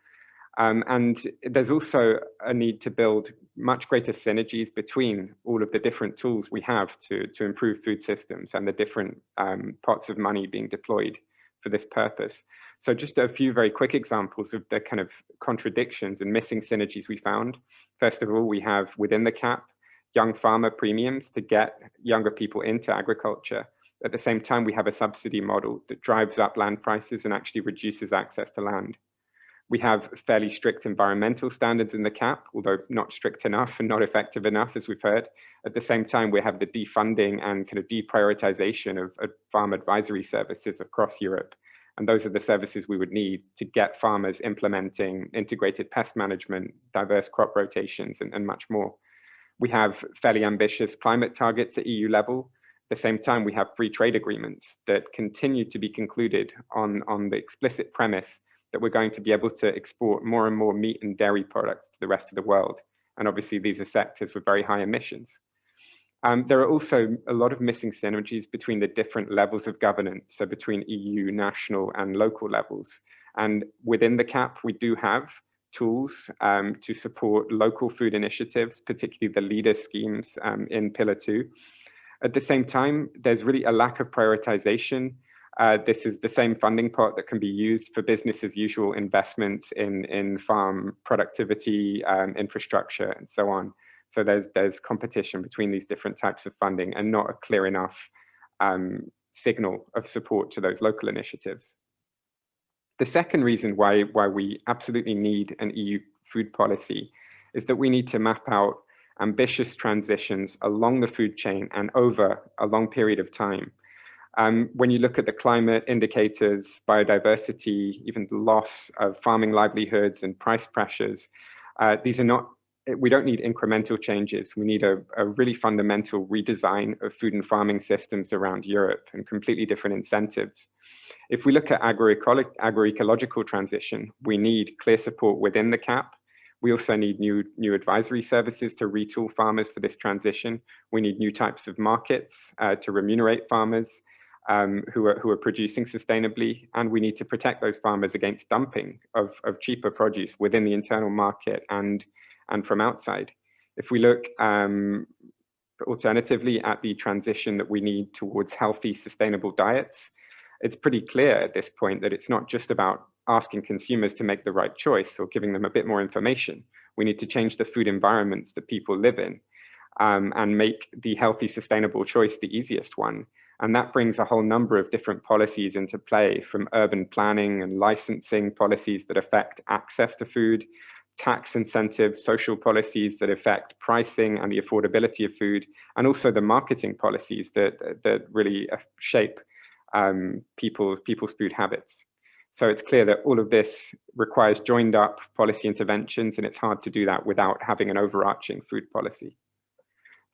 And there's also a need to build much greater synergies between all of the different tools we have to improve food systems and the different pots of money being deployed for this purpose. So just a few very quick examples of the kind of contradictions and missing synergies we found. First of all, we have within the CAP, young farmer premiums to get younger people into agriculture. At the same time, we have a subsidy model that drives up land prices and actually reduces access to land. We have fairly strict environmental standards in the CAP, although not strict enough and not effective enough, as we've heard. At the same time, we have the defunding and kind of deprioritization of farm advisory services across Europe. And those are the services we would need to get farmers implementing integrated pest management, diverse crop rotations, and much more. We have fairly ambitious climate targets at EU level. At the same time, we have free trade agreements that continue to be concluded on the explicit premise that we're going to be able to export more and more meat and dairy products to the rest of the world. And obviously these are sectors with very high emissions. There are also a lot of missing synergies between the different levels of governance, so between EU, national and local levels. And within the CAP, we do have tools to support local food initiatives, particularly the leader schemes in Pillar 2. At the same time, there's really a lack of prioritization. This is the same funding pot that can be used for business as usual investments in farm productivity, infrastructure, and so on. So there's competition between these different types of funding and not a clear enough signal of support to those local initiatives. The second reason why we absolutely need an EU food policy is that we need to map out ambitious transitions along the food chain and over a long period of time. When you look at the climate indicators, biodiversity, even the loss of farming livelihoods and price pressures, these are not, we don't need incremental changes. We need a really fundamental redesign of food and farming systems around Europe and completely different incentives. If we look at agroecological transition, we need clear support within the CAP. We also need new advisory services to retool farmers for this transition. We need new types of markets to remunerate farmers who are producing sustainably, and we need to protect those farmers against dumping of cheaper produce within the internal market and from outside. If we look alternatively at the transition that we need towards healthy, sustainable diets, it's pretty clear at this point that it's not just about asking consumers to make the right choice or giving them a bit more information. We need to change the food environments that people live in and make the healthy, sustainable choice the easiest one. And that brings a whole number of different policies into play, from urban planning and licensing policies that affect access to food, tax incentives, social policies that affect pricing and the affordability of food, and also the marketing policies that really shape people's food habits. So it's clear that all of this requires joined up policy interventions, and it's hard to do that without having an overarching food policy.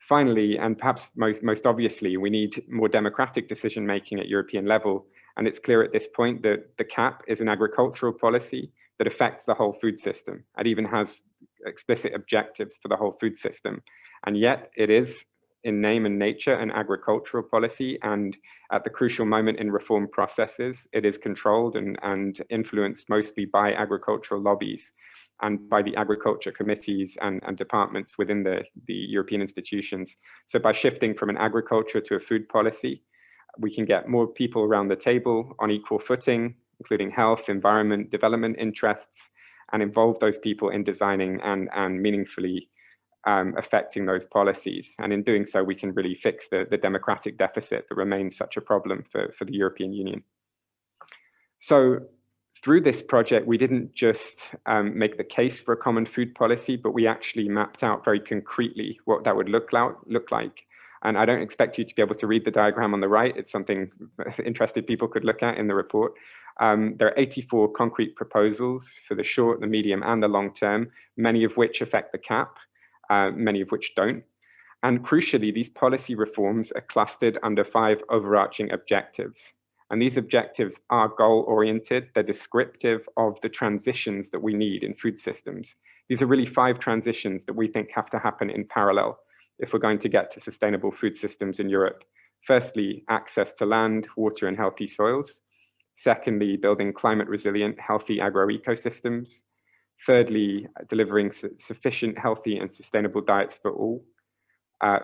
Finally, and perhaps most obviously, we need more democratic decision making at European level. And it's clear at this point that the CAP is an agricultural policy that affects the whole food system. It even has explicit objectives for the whole food system. And yet it is, in name and nature, an agricultural policy. And at the crucial moment in reform processes, it is controlled and influenced mostly by agricultural lobbies and by the agriculture committees and departments within the European institutions. So by shifting from an agriculture to a food policy, we can get more people around the table on equal footing, including health, environment, development interests, and involve those people in designing and meaningfully affecting those policies. And in doing so, we can really fix the democratic deficit that remains such a problem for the European Union. So through this project, we didn't just make the case for a common food policy, but we actually mapped out very concretely what that would look like. And I don't expect you to be able to read the diagram on the right. It's something interested people could look at in the report. There are 84 concrete proposals for the short, the medium, and the long term, many of which affect the CAP, many of which don't. And crucially, these policy reforms are clustered under 5 overarching objectives. And these objectives are goal-oriented. They're descriptive of the transitions that we need in food systems. These are really 5 transitions that we think have to happen in parallel if we're going to get to sustainable food systems in Europe. Firstly, access to land, water, and healthy soils. Secondly, building climate-resilient, healthy agroecosystems. Thirdly, delivering sufficient, healthy, and sustainable diets for all.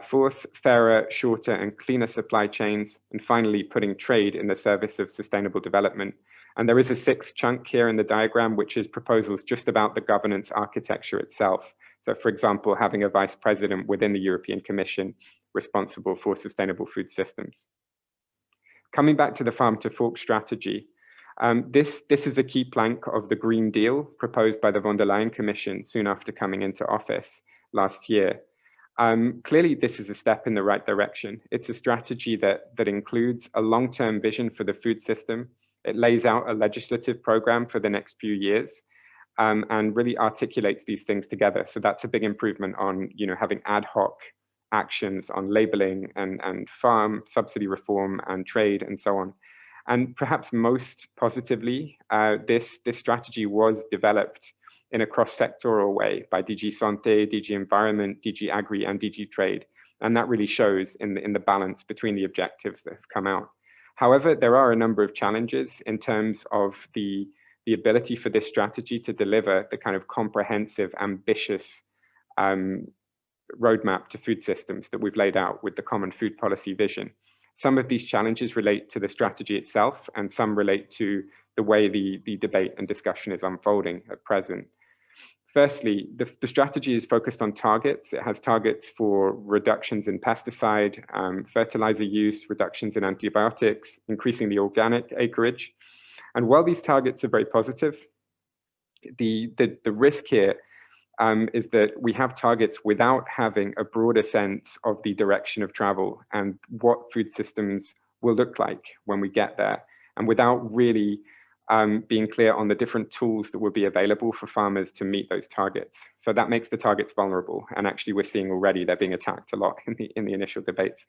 Fourth, fairer, shorter, and cleaner supply chains. And finally, putting trade in the service of sustainable development. And there is a 6th chunk here in the diagram, which is proposals just about the governance architecture itself. So for example, having a vice president within the European Commission responsible for sustainable food systems. Coming back to the farm to fork strategy, this is a key plank of the Green Deal proposed by the von der Leyen Commission soon after coming into office last year. Clearly, this is a step in the right direction. It's a strategy that includes a long-term vision for the food system. It lays out a legislative program for the next few years and really articulates these things together. So that's a big improvement on having ad hoc actions on labeling and farm subsidy reform and trade and so on. And perhaps most positively, this strategy was developed in a cross-sectoral way by DG Santé, DG Environment, DG Agri, and DG Trade. And that really shows in the balance between the objectives that have come out. However, there are a number of challenges in terms of the ability for this strategy to deliver the kind of comprehensive, ambitious roadmap to food systems that we've laid out with the common food policy vision. Some of these challenges relate to the strategy itself, and some relate to the way the debate and discussion is unfolding at present. Firstly, the strategy is focused on targets. It has targets for reductions in pesticide, fertilizer use, reductions in antibiotics, increasing the organic acreage. And while these targets are very positive, the risk here is that we have targets without having a broader sense of the direction of travel and what food systems will look like when we get there, and without really being clear on the different tools that will be available for farmers to meet those targets. So that makes the targets vulnerable. And actually, we're seeing already they're being attacked a lot in the initial debates.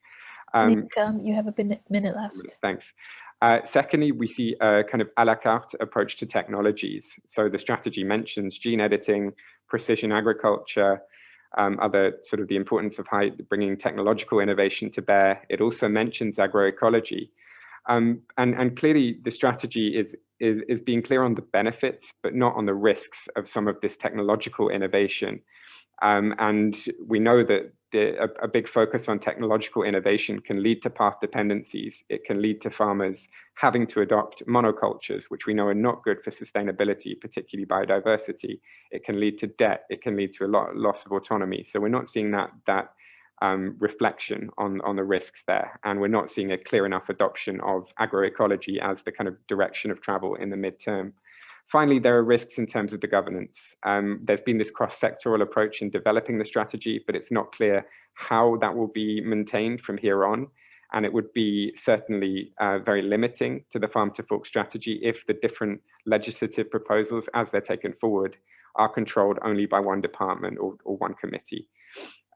Nick, you have a minute left. Thanks. Secondly, we see a kind of a la carte approach to technologies. So the strategy mentions gene editing, precision agriculture, other sort of the importance of bringing technological innovation to bear. It also mentions agroecology. And clearly the strategy is being clear on the benefits, but not on the risks of some of this technological innovation. And we know that a big focus on technological innovation can lead to path dependencies. It can lead to farmers having to adopt monocultures, which we know are not good for sustainability, particularly biodiversity. It can lead to debt. It can lead to a loss of autonomy. So we're not seeing that reflection on the risks there. And we're not seeing a clear enough adoption of agroecology as the kind of direction of travel in the midterm. Finally, there are risks in terms of the governance. There's been this cross-sectoral approach in developing the strategy, but it's not clear how that will be maintained from here on. And it would be certainly very limiting to the farm to fork strategy if the different legislative proposals as they're taken forward are controlled only by one department or one committee.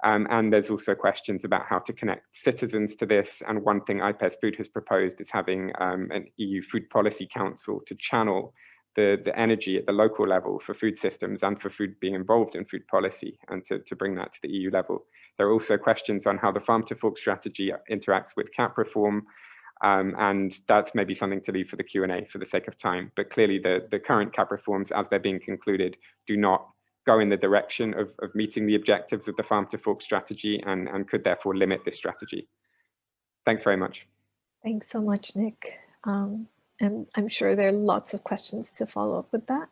And there's also questions about how to connect citizens to this. And one thing IPES-Food has proposed is having an EU Food Policy Council to channel the energy at the local level for food systems and for food being involved in food policy, and to bring that to the EU level. There are also questions on how the farm to fork strategy interacts with CAP reform, and that's maybe something to leave for the Q&A for the sake of time. But clearly the current CAP reforms as they're being concluded do not go in the direction of meeting the objectives of the farm to fork strategy and could therefore limit this strategy. Thanks very much. Thanks so much, Nick. And I'm sure there are lots of questions to follow up with that.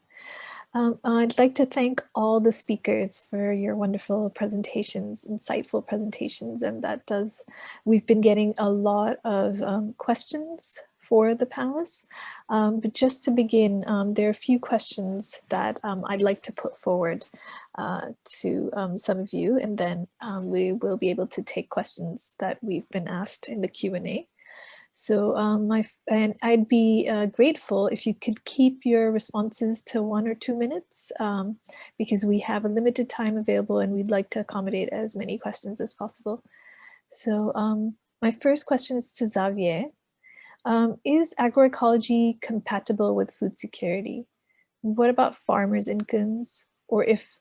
I'd like to thank all the speakers for your wonderful presentations, insightful presentations, and we've been getting a lot of questions for the panelists. But just to begin, there are a few questions that I'd like to put forward to some of you, and then we will be able to take questions that we've been asked in the Q&A. So I'd be grateful if you could keep your responses to 1 or 2 minutes, because we have a limited time available and we'd like to accommodate as many questions as possible. So my first question is to Xavier. Is agroecology compatible with food security? What about farmers' incomes? Or if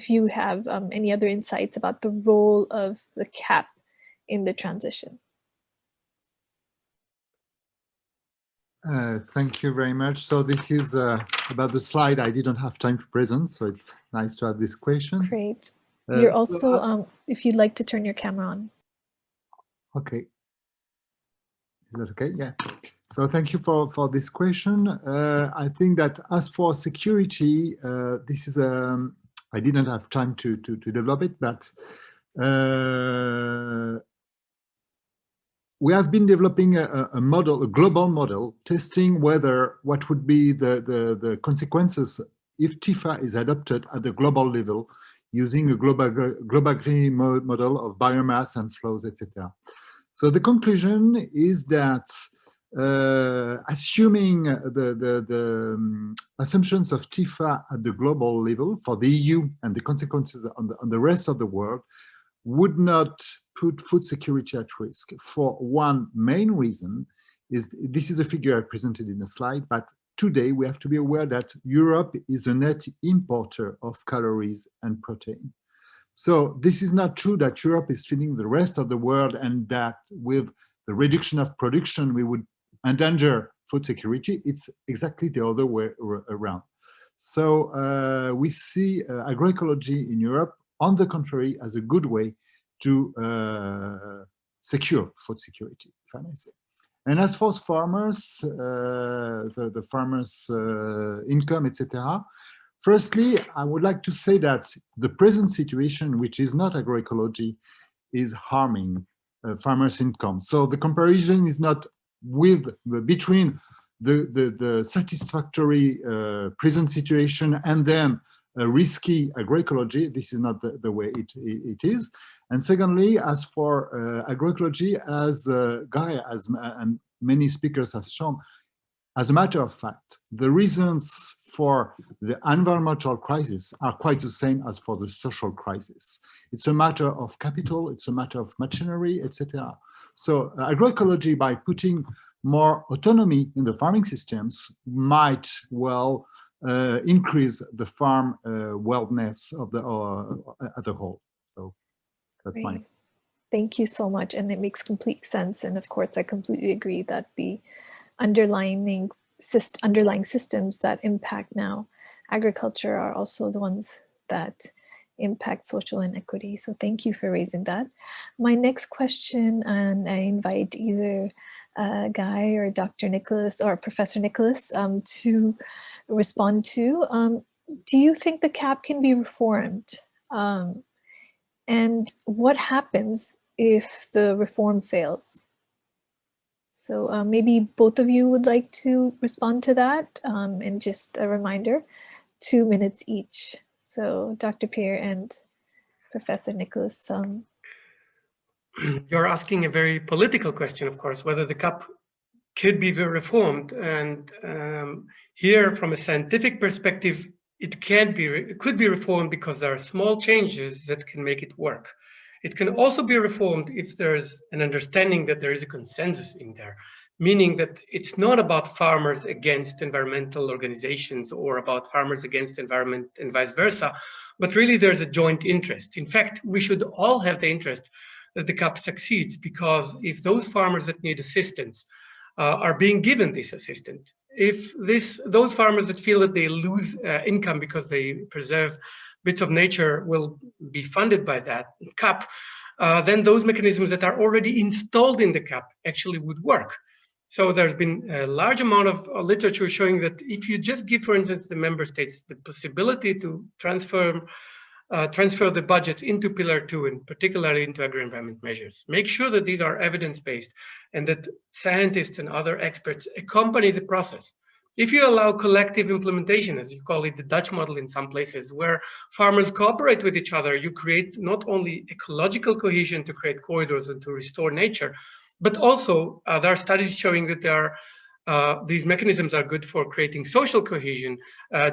you have any other insights about the role of the CAP in the transition? Thank you very much. So this is about the slide I didn't have time to present, so it's nice to have this question. Great. You're also, if you'd like to turn your camera on. Okay. Is that okay? Yeah. So thank you for this question. I think that as for security, this is I didn't have time to develop it, but we have been developing a model, a global model, testing whether what would be the consequences if TIFA is adopted at the global level using a global agri model of biomass and flows, etc. So the conclusion is that assuming the assumptions of TIFA at the global level for the EU and the consequences on the rest of the world would not put food security at risk for one main reason. This is a figure I presented in a slide, but today we have to be aware that Europe is a net importer of calories and protein. So this is not true that Europe is feeding the rest of the world and that with the reduction of production we would endanger food security. It's exactly the other way around. So we see agroecology in Europe, on the contrary, as a good way to secure food security, if I may say. And as for farmers, the farmers' income, etc. Firstly, I would like to say that the present situation, which is not agroecology, is harming farmers' income. So the comparison is not between the satisfactory present situation and then risky agroecology. This is not the way it is. And secondly, as for agroecology, as Guy and many speakers have shown, as a matter of fact, the reasons for the environmental crisis are quite the same as for the social crisis. It's a matter of capital, it's a matter of machinery, etc. So agroecology, by putting more autonomy in the farming systems, might well increase the farm wellness of at a whole. So that's fine. Thank you so much, and it makes complete sense. And of course, I completely agree that the underlying systems that impact now agriculture are also the ones that impact social inequity. So thank you for raising that. My next question, and I invite either Guy or Dr. Nicholas or Professor Nicholas to respond to. Do you think the CAP can be reformed? And what happens if the reform fails? So maybe both of you would like to respond to that. And just a reminder, 2 minutes each. So Dr. Peer and Professor Nicholas. You're asking a very political question, of course, whether the CAP could be reformed. And here, from a scientific perspective, it could be reformed because there are small changes that can make it work. It can also be reformed if there's an understanding that there is a consensus in there, meaning that it's not about farmers against environmental organizations or about farmers against environment and vice versa, but really there's a joint interest. In fact, we should all have the interest that the CAP succeeds, because if those farmers that need assistance are being given this assistance, if those farmers that feel that they lose income because they preserve bits of nature will be funded by that CAP, then those mechanisms that are already installed in the CAP actually would work. So there's been a large amount of literature showing that if you just give, for instance, the member states the possibility to transfer the budgets into Pillar 2 and particularly into agro-environment measures, make sure that these are evidence-based and that scientists and other experts accompany the process. If you allow collective implementation, as you call it, the Dutch model in some places, where farmers cooperate with each other, you create not only ecological cohesion to create corridors and to restore nature, but also there are studies showing that these mechanisms are good for creating social cohesion,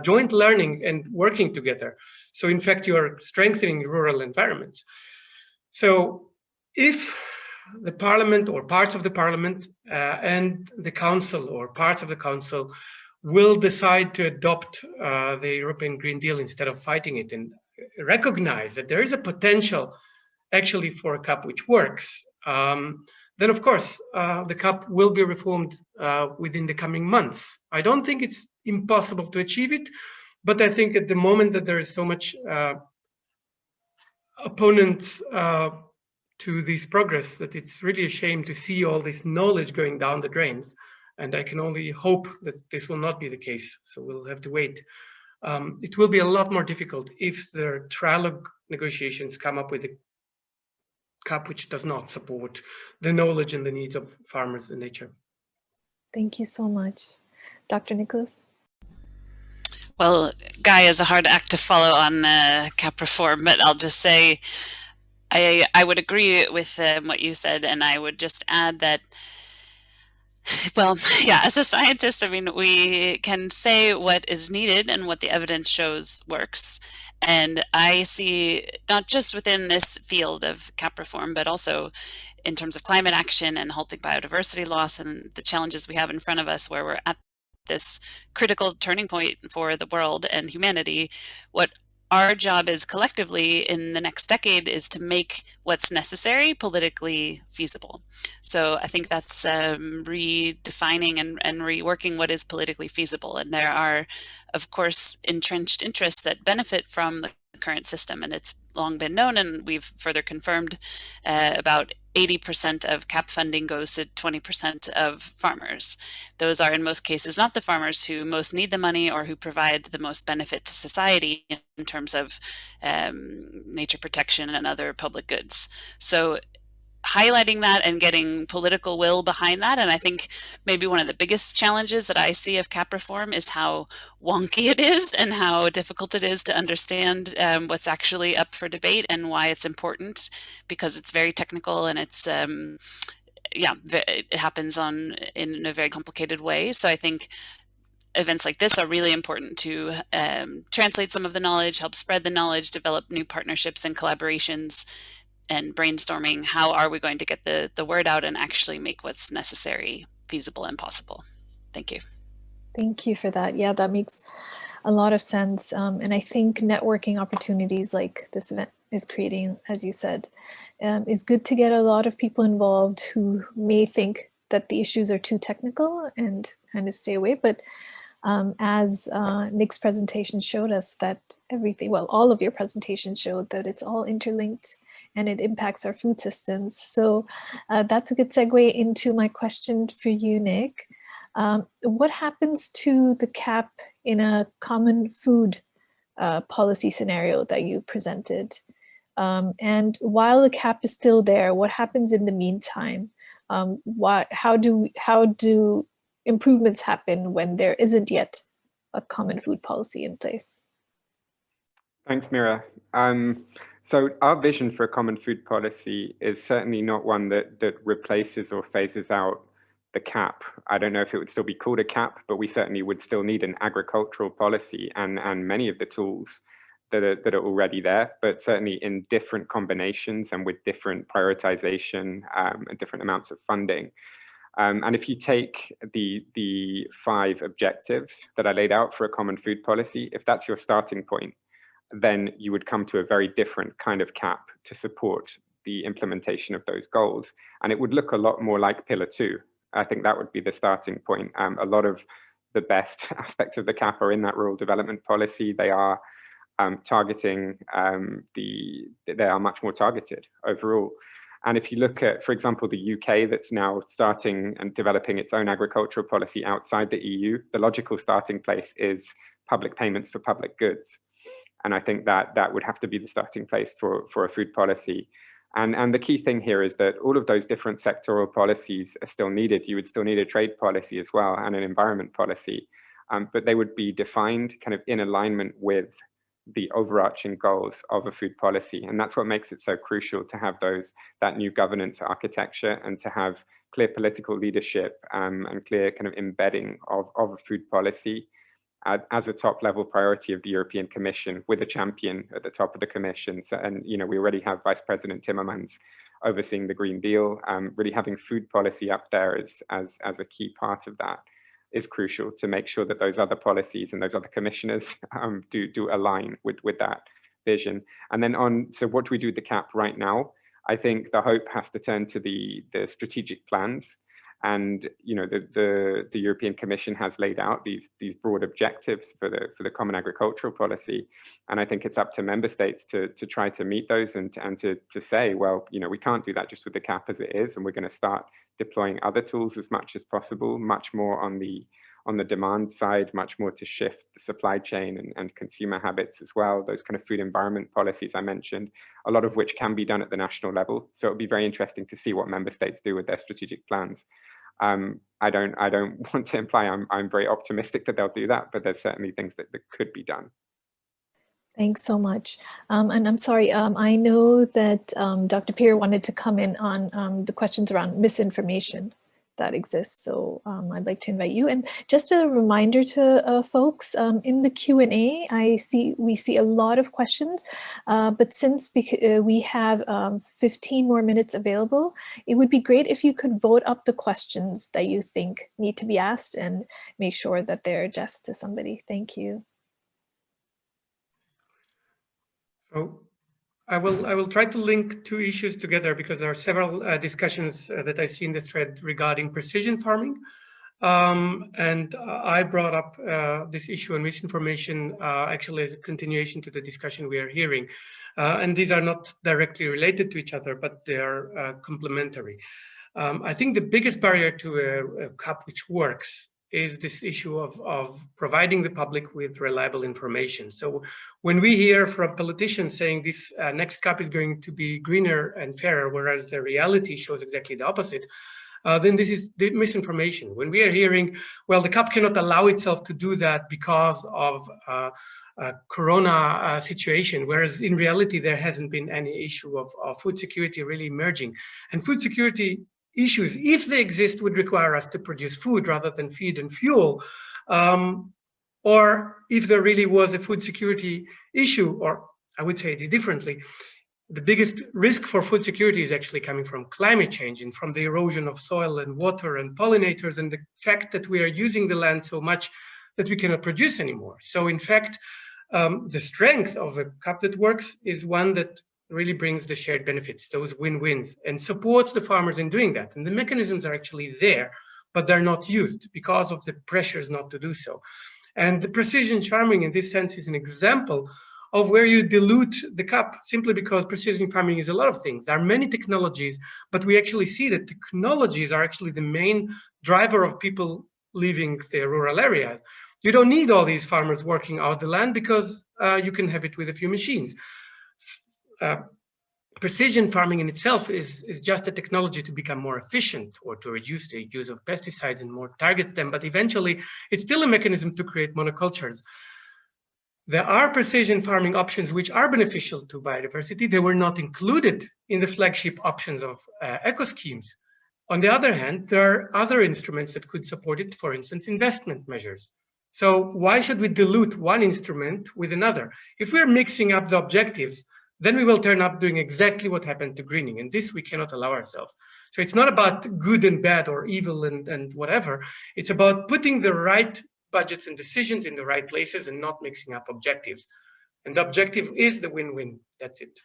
joint learning, and working together. So in fact, you are strengthening rural environments. So if the parliament or parts of the parliament and the council or parts of the council will decide to adopt the European Green Deal instead of fighting it and recognize that there is a potential actually for a CAP which works, then of course the CAP will be reformed within the coming months. I don't think it's impossible to achieve it, but I think at the moment that there is so much opponents to this progress that it's really a shame to see all this knowledge going down the drains. And I can only hope that this will not be the case. So we'll have to wait. It will be a lot more difficult if the trilogue negotiations come up with a CAP which does not support the knowledge and the needs of farmers and nature. Thank you so much. Dr. Nicholas? Well, Guy is a hard act to follow on CAP reform, but I'll just say I would agree with what you said, and I would just add that, well, yeah, as a scientist, I mean, we can say what is needed and what the evidence shows works. And I see not just within this field of CAP reform, but also in terms of climate action and halting biodiversity loss and the challenges we have in front of us, where we're at this critical turning point for the world and humanity. What our job is collectively in the next decade is to make what's necessary politically feasible. So I think that's redefining and reworking what is politically feasible. And there are, of course, entrenched interests that benefit from the current system. And it's long been known, and we've further confirmed, about 80% of CAP funding goes to 20% of farmers. Those are in most cases not the farmers who most need the money or who provide the most benefit to society in terms of nature protection and other public goods. So highlighting that and getting political will behind that. And I think maybe one of the biggest challenges that I see of CAP reform is how wonky it is and how difficult it is to understand what's actually up for debate and why it's important, because it's very technical and it's, yeah, it happens in a very complicated way. So I think events like this are really important to translate some of the knowledge, help spread the knowledge, develop new partnerships and collaborations, and brainstorming how are we going to get the word out and actually make what's necessary feasible and possible. Thank you. Thank you for that. Yeah, that makes a lot of sense. And I think networking opportunities like this event is creating, as you said, is good to get a lot of people involved who may think that the issues are too technical and kind of stay away. But as Nick's presentation showed us, that everything, well, all of your presentations showed that it's all interlinked and it impacts our food systems. So that's a good segue into my question for you, Nick. What happens to the CAP in a common food policy scenario that you presented? And while the cap is still there, what happens in the meantime? How do improvements happen when there isn't yet a common food policy in place? Thanks, Mira. So our vision for a common food policy is certainly not one that replaces or phases out the cap. I don't know if it would still be called a cap, but we certainly would still need an agricultural policy and many of the tools that are already there, but certainly in different combinations and with different prioritization and different amounts of funding. And if you take the 5 objectives that I laid out for a common food policy, if that's your starting point, then you would come to a very different kind of cap to support the implementation of those goals. And it would look a lot more like Pillar 2. I think that would be the starting point. A lot of the best aspects of the cap are in that rural development policy. They are targeting, they are much more targeted overall. And if you look at, for example, the UK that's now starting and developing its own agricultural policy outside the EU, the logical starting place is public payments for public goods. And I think that would have to be the starting place for a food policy. And the key thing here is that all of those different sectoral policies are still needed. You would still need a trade policy as well and an environment policy, but they would be defined kind of in alignment with the overarching goals of a food policy. And that's what makes it so crucial to have that new governance architecture and to have clear political leadership and clear kind of embedding of a food policy as a top level priority of the European Commission, with a champion at the top of the Commission. So, and we already have Vice President Timmermans overseeing the Green Deal. Really having food policy up there as a key part of that is crucial to make sure that those other policies and those other commissioners do align with that vision. And then so what do we do with the CAP right now? I think the hope has to turn to the strategic plans. And the European Commission has laid out these broad objectives for the common agricultural policy, and I think it's up to member states to try to meet those and to say, well, we can't do that just with the CAP as it is, and we're going to start deploying other tools as much as possible, much more on the demand side, much more to shift the supply chain and consumer habits as well. Those kind of food environment policies I mentioned, a lot of which can be done at the national level. So it'll be very interesting to see what member states do with their strategic plans. I don't want to imply I'm very optimistic that they'll do that, but there's certainly things that could be done. Thanks so much. And I'm sorry, I know that Dr. Peer wanted to come in on the questions around misinformation that exists. So I'd like to invite you. And just a reminder to folks, in the Q&A, we see a lot of questions, but since we have 15 more minutes available, it would be great if you could vote up the questions that you think need to be asked and make sure that they're addressed to somebody. Thank you. So I will try to link 2 issues together because there are several discussions that I see in the thread regarding precision farming. And I brought up this issue on misinformation actually as a continuation to the discussion we are hearing. And these are not directly related to each other, but they are complementary. I think the biggest barrier to a CAP which works is this issue of providing the public with reliable information. So when we hear from politicians saying this next CAP is going to be greener and fairer, whereas the reality shows exactly the opposite, then this is the misinformation. When we are hearing, well, the CAP cannot allow itself to do that because of a corona situation, whereas in reality, there hasn't been any issue of food security really emerging. And food security issues, if they exist, would require us to produce food rather than feed and fuel. Or if there really was a food security issue, or I would say it differently, the biggest risk for food security is actually coming from climate change and from the erosion of soil and water and pollinators and the fact that we are using the land so much that we cannot produce anymore. So in fact, the strength of a CAP that works is one that really brings the shared benefits, those win-wins, and supports the farmers in doing that. And the mechanisms are actually there, but they're not used because of the pressures not to do so. And the precision farming in this sense is an example of where you dilute the CAP simply because precision farming is a lot of things. There are many technologies, but we actually see that technologies are actually the main driver of people leaving the rural areas. You don't need all these farmers working out the land because you can have it with a few machines. precision farming in itself is just a technology to become more efficient or to reduce the use of pesticides and more target them, but eventually it's still a mechanism to create monocultures. There are precision farming options which are beneficial to biodiversity. They were not included in the flagship options of eco schemes. On the other hand, there are other instruments that could support it, for instance, investment measures. So why should we dilute one instrument with another? If we're mixing up the objectives, then we will turn up doing exactly what happened to greening, and this we cannot allow ourselves. So it's not about good and bad or evil and whatever. It's about putting the right budgets and decisions in the right places and not mixing up objectives. And the objective is the win-win. That's it.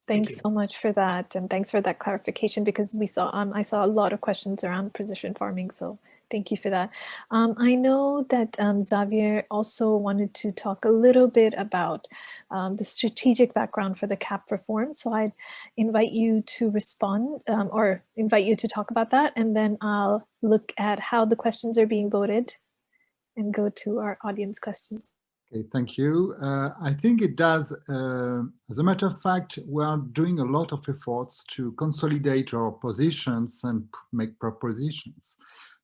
Thanks so much for that, and thanks for that clarification, because we saw I saw a lot of questions around precision farming, so thank you for that. I know that Xavier also wanted to talk a little bit about the strategic background for the CAP reform, so I'd invite you to respond or invite you to talk about that, and then I'll look at how the questions are being voted and go to our audience questions. Okay, thank you. I think it does, as a matter of fact, we are doing a lot of efforts to consolidate our positions and make propositions.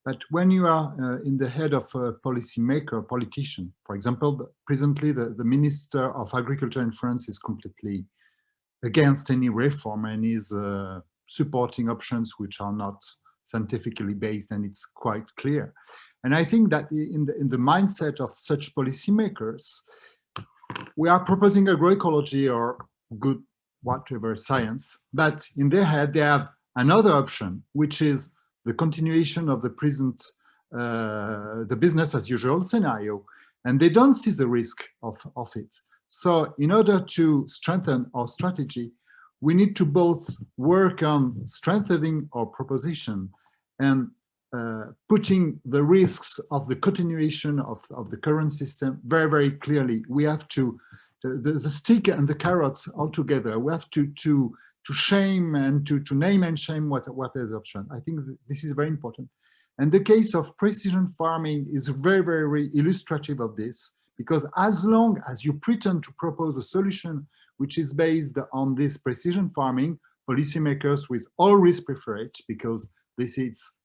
But when you are in the head of a policymaker, politician, for example, presently the Minister of Agriculture in France is completely against any reform and is supporting options which are not scientifically based, and it's quite clear. And I think that in the mindset of such policymakers, we are proposing agroecology or good whatever science, but in their head they have another option, which is the continuation of the present, the business as usual scenario, and they don't see the risk of it. So in order to strengthen our strategy, we need to both work on strengthening our proposition and putting the risks of the continuation of the current system very, very clearly. We have to, the stick and the carrots all together, we have to shame and to name and shame what is the option. I think this is very important. And the case of precision farming is very, very illustrative of this, because as long as you pretend to propose a solution which is based on this precision farming, policymakers with all risk prefer it, because this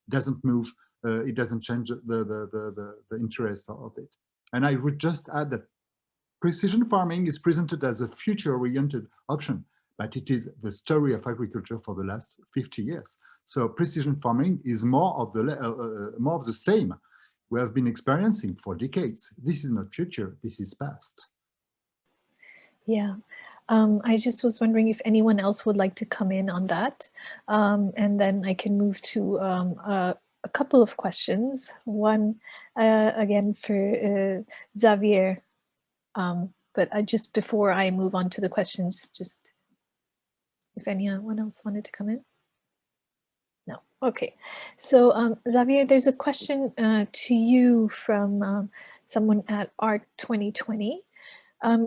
doesn't move, it doesn't change the interest of it. And I would just add that precision farming is presented as a future-oriented option, but it is the story of agriculture for the last 50 years. So precision farming is more of the same we have been experiencing for decades. This is not future, this is past. Yeah. I just was wondering if anyone else would like to come in on that. And then I can move to a couple of questions. One, again, for Xavier. But just before I move on to the questions, just if anyone else wanted to come in? No. Okay. So Xavier, there's a question to you from someone at ARC 2020.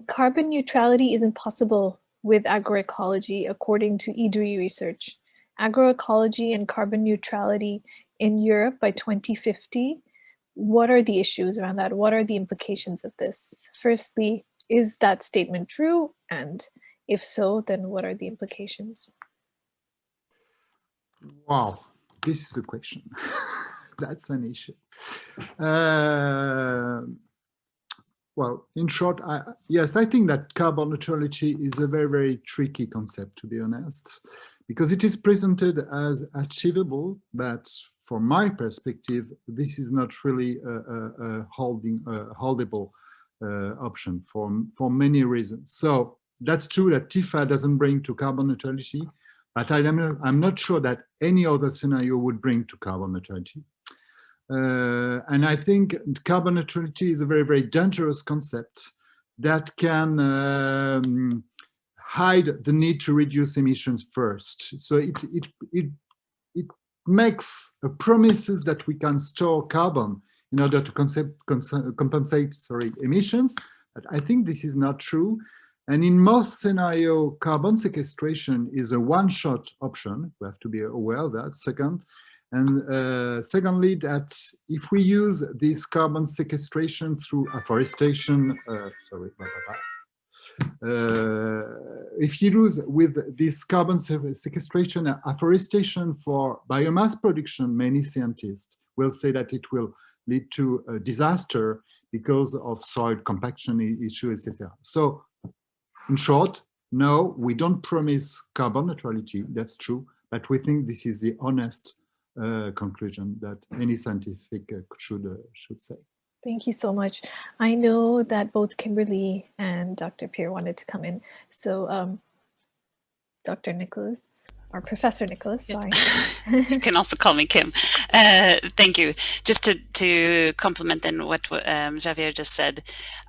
Carbon neutrality isn't possible with agroecology, according to IDDRI research. Agroecology and carbon neutrality in Europe by 2050. What are the issues around that? What are the implications of this? Firstly, is that statement true? And if so, then what are the implications? Wow, this is the question. That's an issue. Well, in short, yes, I think that carbon neutrality is a very, very tricky concept, to be honest, because it is presented as achievable, but from my perspective, this is not really a holdable option for many reasons. So that's true that TIFA doesn't bring to carbon neutrality, but I'm not sure that any other scenario would bring to carbon neutrality. And I think carbon neutrality is a very, very dangerous concept that can hide the need to reduce emissions first. So it makes promises that we can store carbon in order to compensate emissions. But I think this is not true. And in most scenarios, carbon sequestration is a one-shot option. We have to be aware of that. Second. And secondly, that if we use this carbon sequestration through afforestation, If you lose with this carbon sequestration and afforestation for biomass production, many scientists will say that it will lead to a disaster because of soil compaction issue, etc. So, in short, no, we don't promise carbon neutrality, that's true, but we think this is the honest conclusion that any scientific should say. Thank you so much. I know that both Kimberly and Dr. Pierre wanted to come in. So Dr. Nicholas, or Professor Nicholas, sorry. You can also call me Kim. Thank you. Just to complement then what Xavier just said,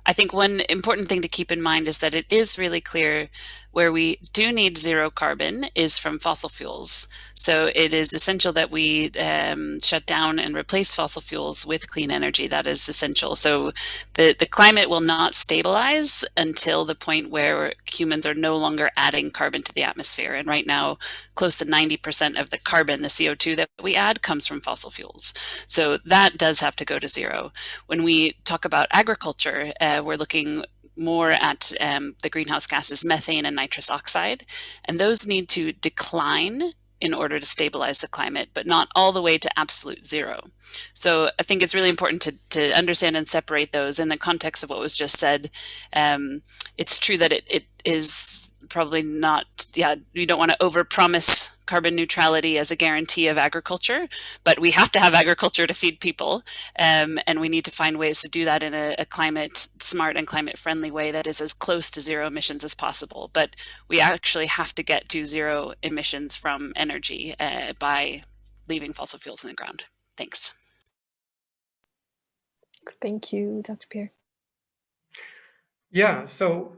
I think one important thing to keep in mind is that it is really clear where we do need zero carbon is from fossil fuels. So it is essential that we shut down and replace fossil fuels with clean energy. That is essential. So the climate will not stabilize until the point where humans are no longer adding carbon to the atmosphere. And right now, close to 90% of the carbon, the CO2 that we add, comes from fossil fuels. So that does have to go to zero. When we talk about agriculture, we're looking more at the greenhouse gases methane and nitrous oxide, and those need to decline in order to stabilize the climate, but not all the way to absolute zero. So I think it's really important to understand and separate those in the context of what was just said. It's true that it is probably not, we don't want to overpromise carbon neutrality as a guarantee of agriculture, but we have to have agriculture to feed people, and we need to find ways to do that in a climate smart and climate friendly way that is as close to zero emissions as possible. But we actually have to get to zero emissions from energy by leaving fossil fuels in the ground. Thanks. Thank you, Dr. Pierre. Yeah, so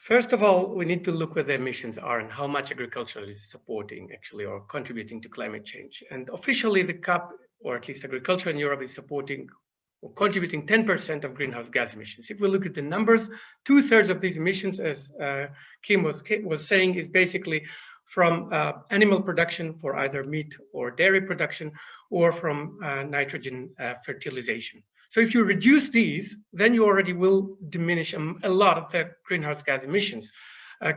first of all, we need to look where the emissions are and how much agriculture is supporting actually or contributing to climate change. And officially the CAP, or at least agriculture in Europe, is supporting or contributing 10% of greenhouse gas emissions. If we look at the numbers, 2/3 of these emissions, as Kim was saying, is basically from animal production for either meat or dairy production, or from nitrogen fertilization. So if you reduce these, then you already will diminish a lot of the greenhouse gas emissions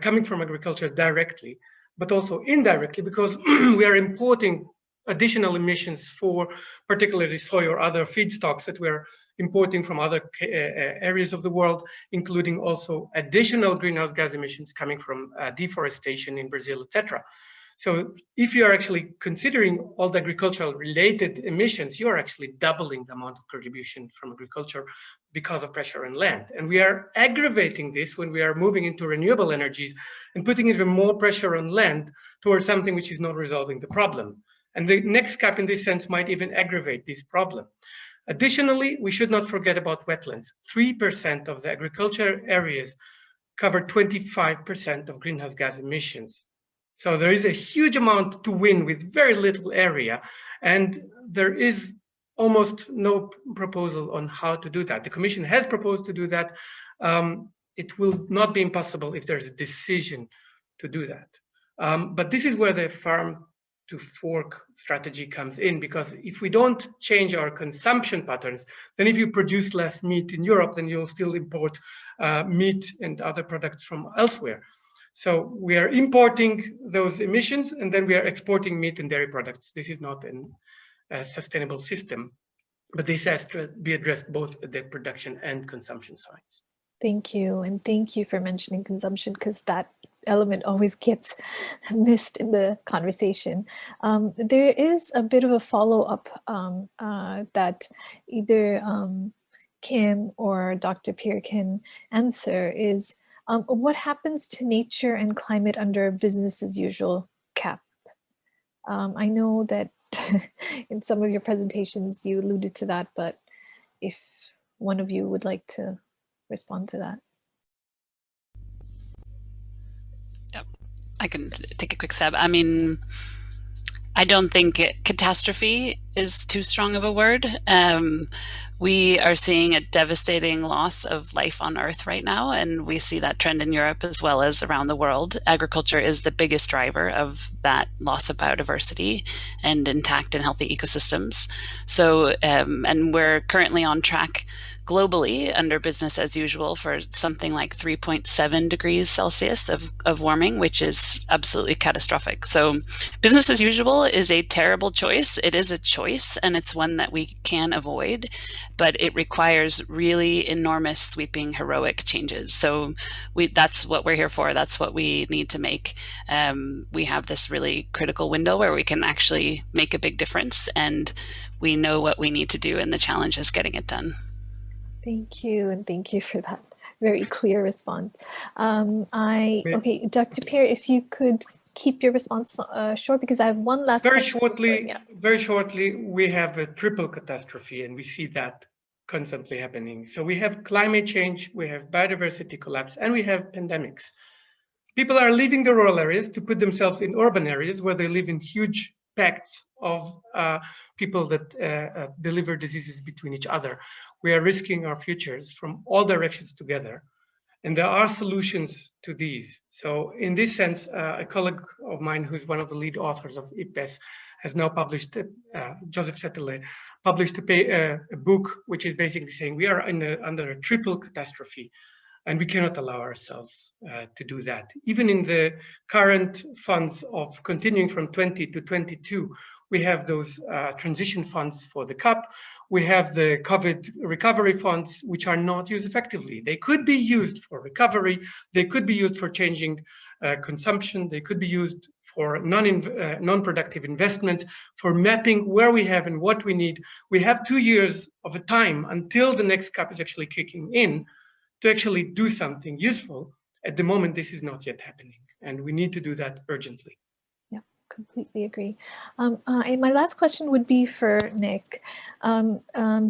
coming from agriculture directly, but also indirectly, because we are importing additional emissions for particularly soy or other feedstocks that we're importing from other areas of the world, including also additional greenhouse gas emissions coming from deforestation in Brazil, etc. So if you are actually considering all the agricultural related emissions, you are actually doubling the amount of contribution from agriculture because of pressure on land. And we are aggravating this when we are moving into renewable energies and putting even more pressure on land towards something which is not resolving the problem. And the next CAP in this sense might even aggravate this problem. Additionally, we should not forget about wetlands. 3% of the agriculture areas cover 25% of greenhouse gas emissions. So there is a huge amount to win with very little area, and there is almost no proposal on how to do that. The Commission has proposed to do that. It will not be impossible if there's a decision to do that. But this is where the farm to fork strategy comes in, because if we don't change our consumption patterns, then if you produce less meat in Europe, then you'll still import meat and other products from elsewhere. So we are importing those emissions, and then we are exporting meat and dairy products. This is not a sustainable system, but this has to be addressed both at the production and consumption sides. Thank you. And thank you for mentioning consumption, because that element always gets missed in the conversation. There is a bit of a follow-up that either Kim or Dr. Pierre can answer is, what happens to nature and climate under business as usual CAP? I know that in some of your presentations you alluded to that, but if one of you would like to respond to that. Yep. I can take a quick stab. I mean, I don't think catastrophe is too strong of a word. We are seeing a devastating loss of life on Earth right now, and we see that trend in Europe as well as around the world. Agriculture is the biggest driver of that loss of biodiversity and intact and healthy ecosystems. So, and we're currently on track globally under business as usual for something like 3.7 degrees Celsius of warming, which is absolutely catastrophic. So business as usual is a terrible choice. It is a choice, and it's one that we can avoid, but it requires really enormous, sweeping, heroic changes. So that's what we're here for. That's what we need to make. We have this really critical window where we can actually make a big difference, and we know what we need to do, and the challenge is getting it done. Thank you, and thank you for that very clear response. Okay, Dr. Pierre, if you could keep your response short, because I have one last question. Very shortly, we have a triple catastrophe, and we see that constantly happening. So we have climate change, we have biodiversity collapse, and we have pandemics. People are leaving the rural areas to put themselves in urban areas where they live in huge packs of people that deliver diseases between each other. We are risking our futures from all directions together. And there are solutions to these. So in this sense, a colleague of mine who's one of the lead authors of IPES has now published, Joseph Settele, published a book which is basically saying we are under a triple catastrophe, and we cannot allow ourselves to do that. Even in the current funds of continuing from 20 to 22, we have those transition funds for the CAP. We have the COVID recovery funds, which are not used effectively. They could be used for recovery. They could be used for changing consumption. They could be used for non-productive investment, for mapping where we have and what we need. We have 2 years of a time until the next CAP is actually kicking in to actually do something useful. At the moment, this is not yet happening, and we need to do that urgently. Yeah, completely agree. And my last question would be for Nick.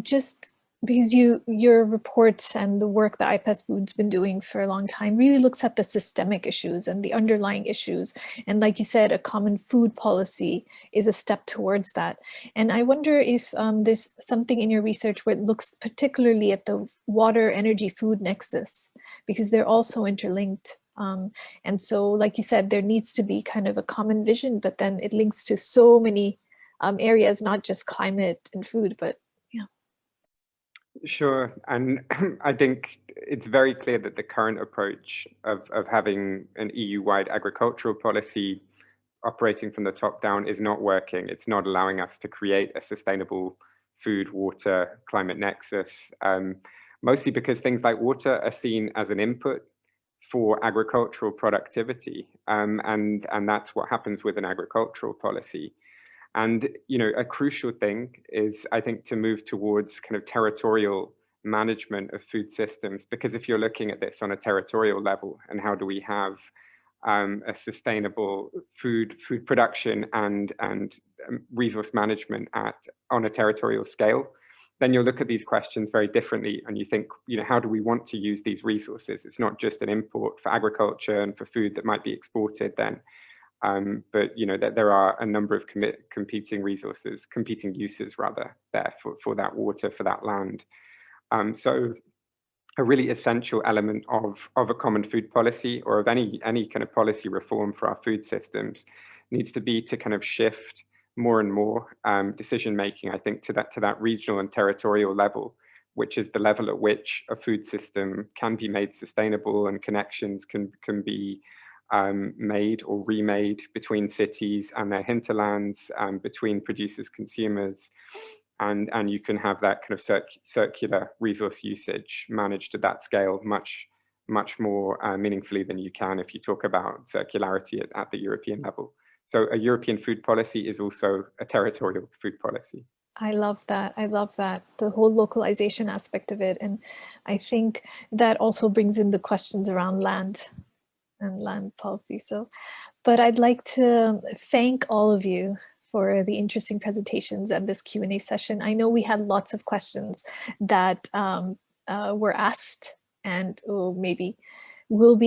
Just because your reports and the work that IPES-Food's been doing for a long time really looks at the systemic issues and the underlying issues. And like you said, a common food policy is a step towards that. And I wonder if there's something in your research where it looks particularly at the water, energy, food nexus, because they're also interlinked. And so, like you said, there needs to be kind of a common vision, but then it links to so many areas, not just climate and food, but Sure. And I think it's very clear that the current approach of having an EU-wide agricultural policy operating from the top down is not working. It's not allowing us to create a sustainable food, water, climate nexus, mostly because things like water are seen as an input for agricultural productivity. And that's what happens with an agricultural policy. And, you know, a crucial thing is, I think, to move towards kind of territorial management of food systems, because if you're looking at this on a territorial level, and how do we have a sustainable food production and resource management on a territorial scale, then you'll look at these questions very differently, and you think, you know, how do we want to use these resources? It's not just an import for agriculture and for food that might be exported then. But you know that there are a number of competing uses rather there for that water, for that land. So a really essential element of a common food policy, or of any kind of policy reform for our food systems, needs to be to kind of shift more and more decision making, I think, to that regional and territorial level, which is the level at which a food system can be made sustainable and connections can be made or remade between cities and their hinterlands, between producers, consumers, and you can have that kind of circular resource usage managed at that scale much more meaningfully than you can if you talk about circularity at the European level. So a European food policy is also a territorial food policy. I love that. I love that, the whole localization aspect of it. And I think that also brings in the questions around land and land policy. So, but I'd like to thank all of you for the interesting presentations and this Q&A session. I know we had lots of questions that were asked, and maybe will be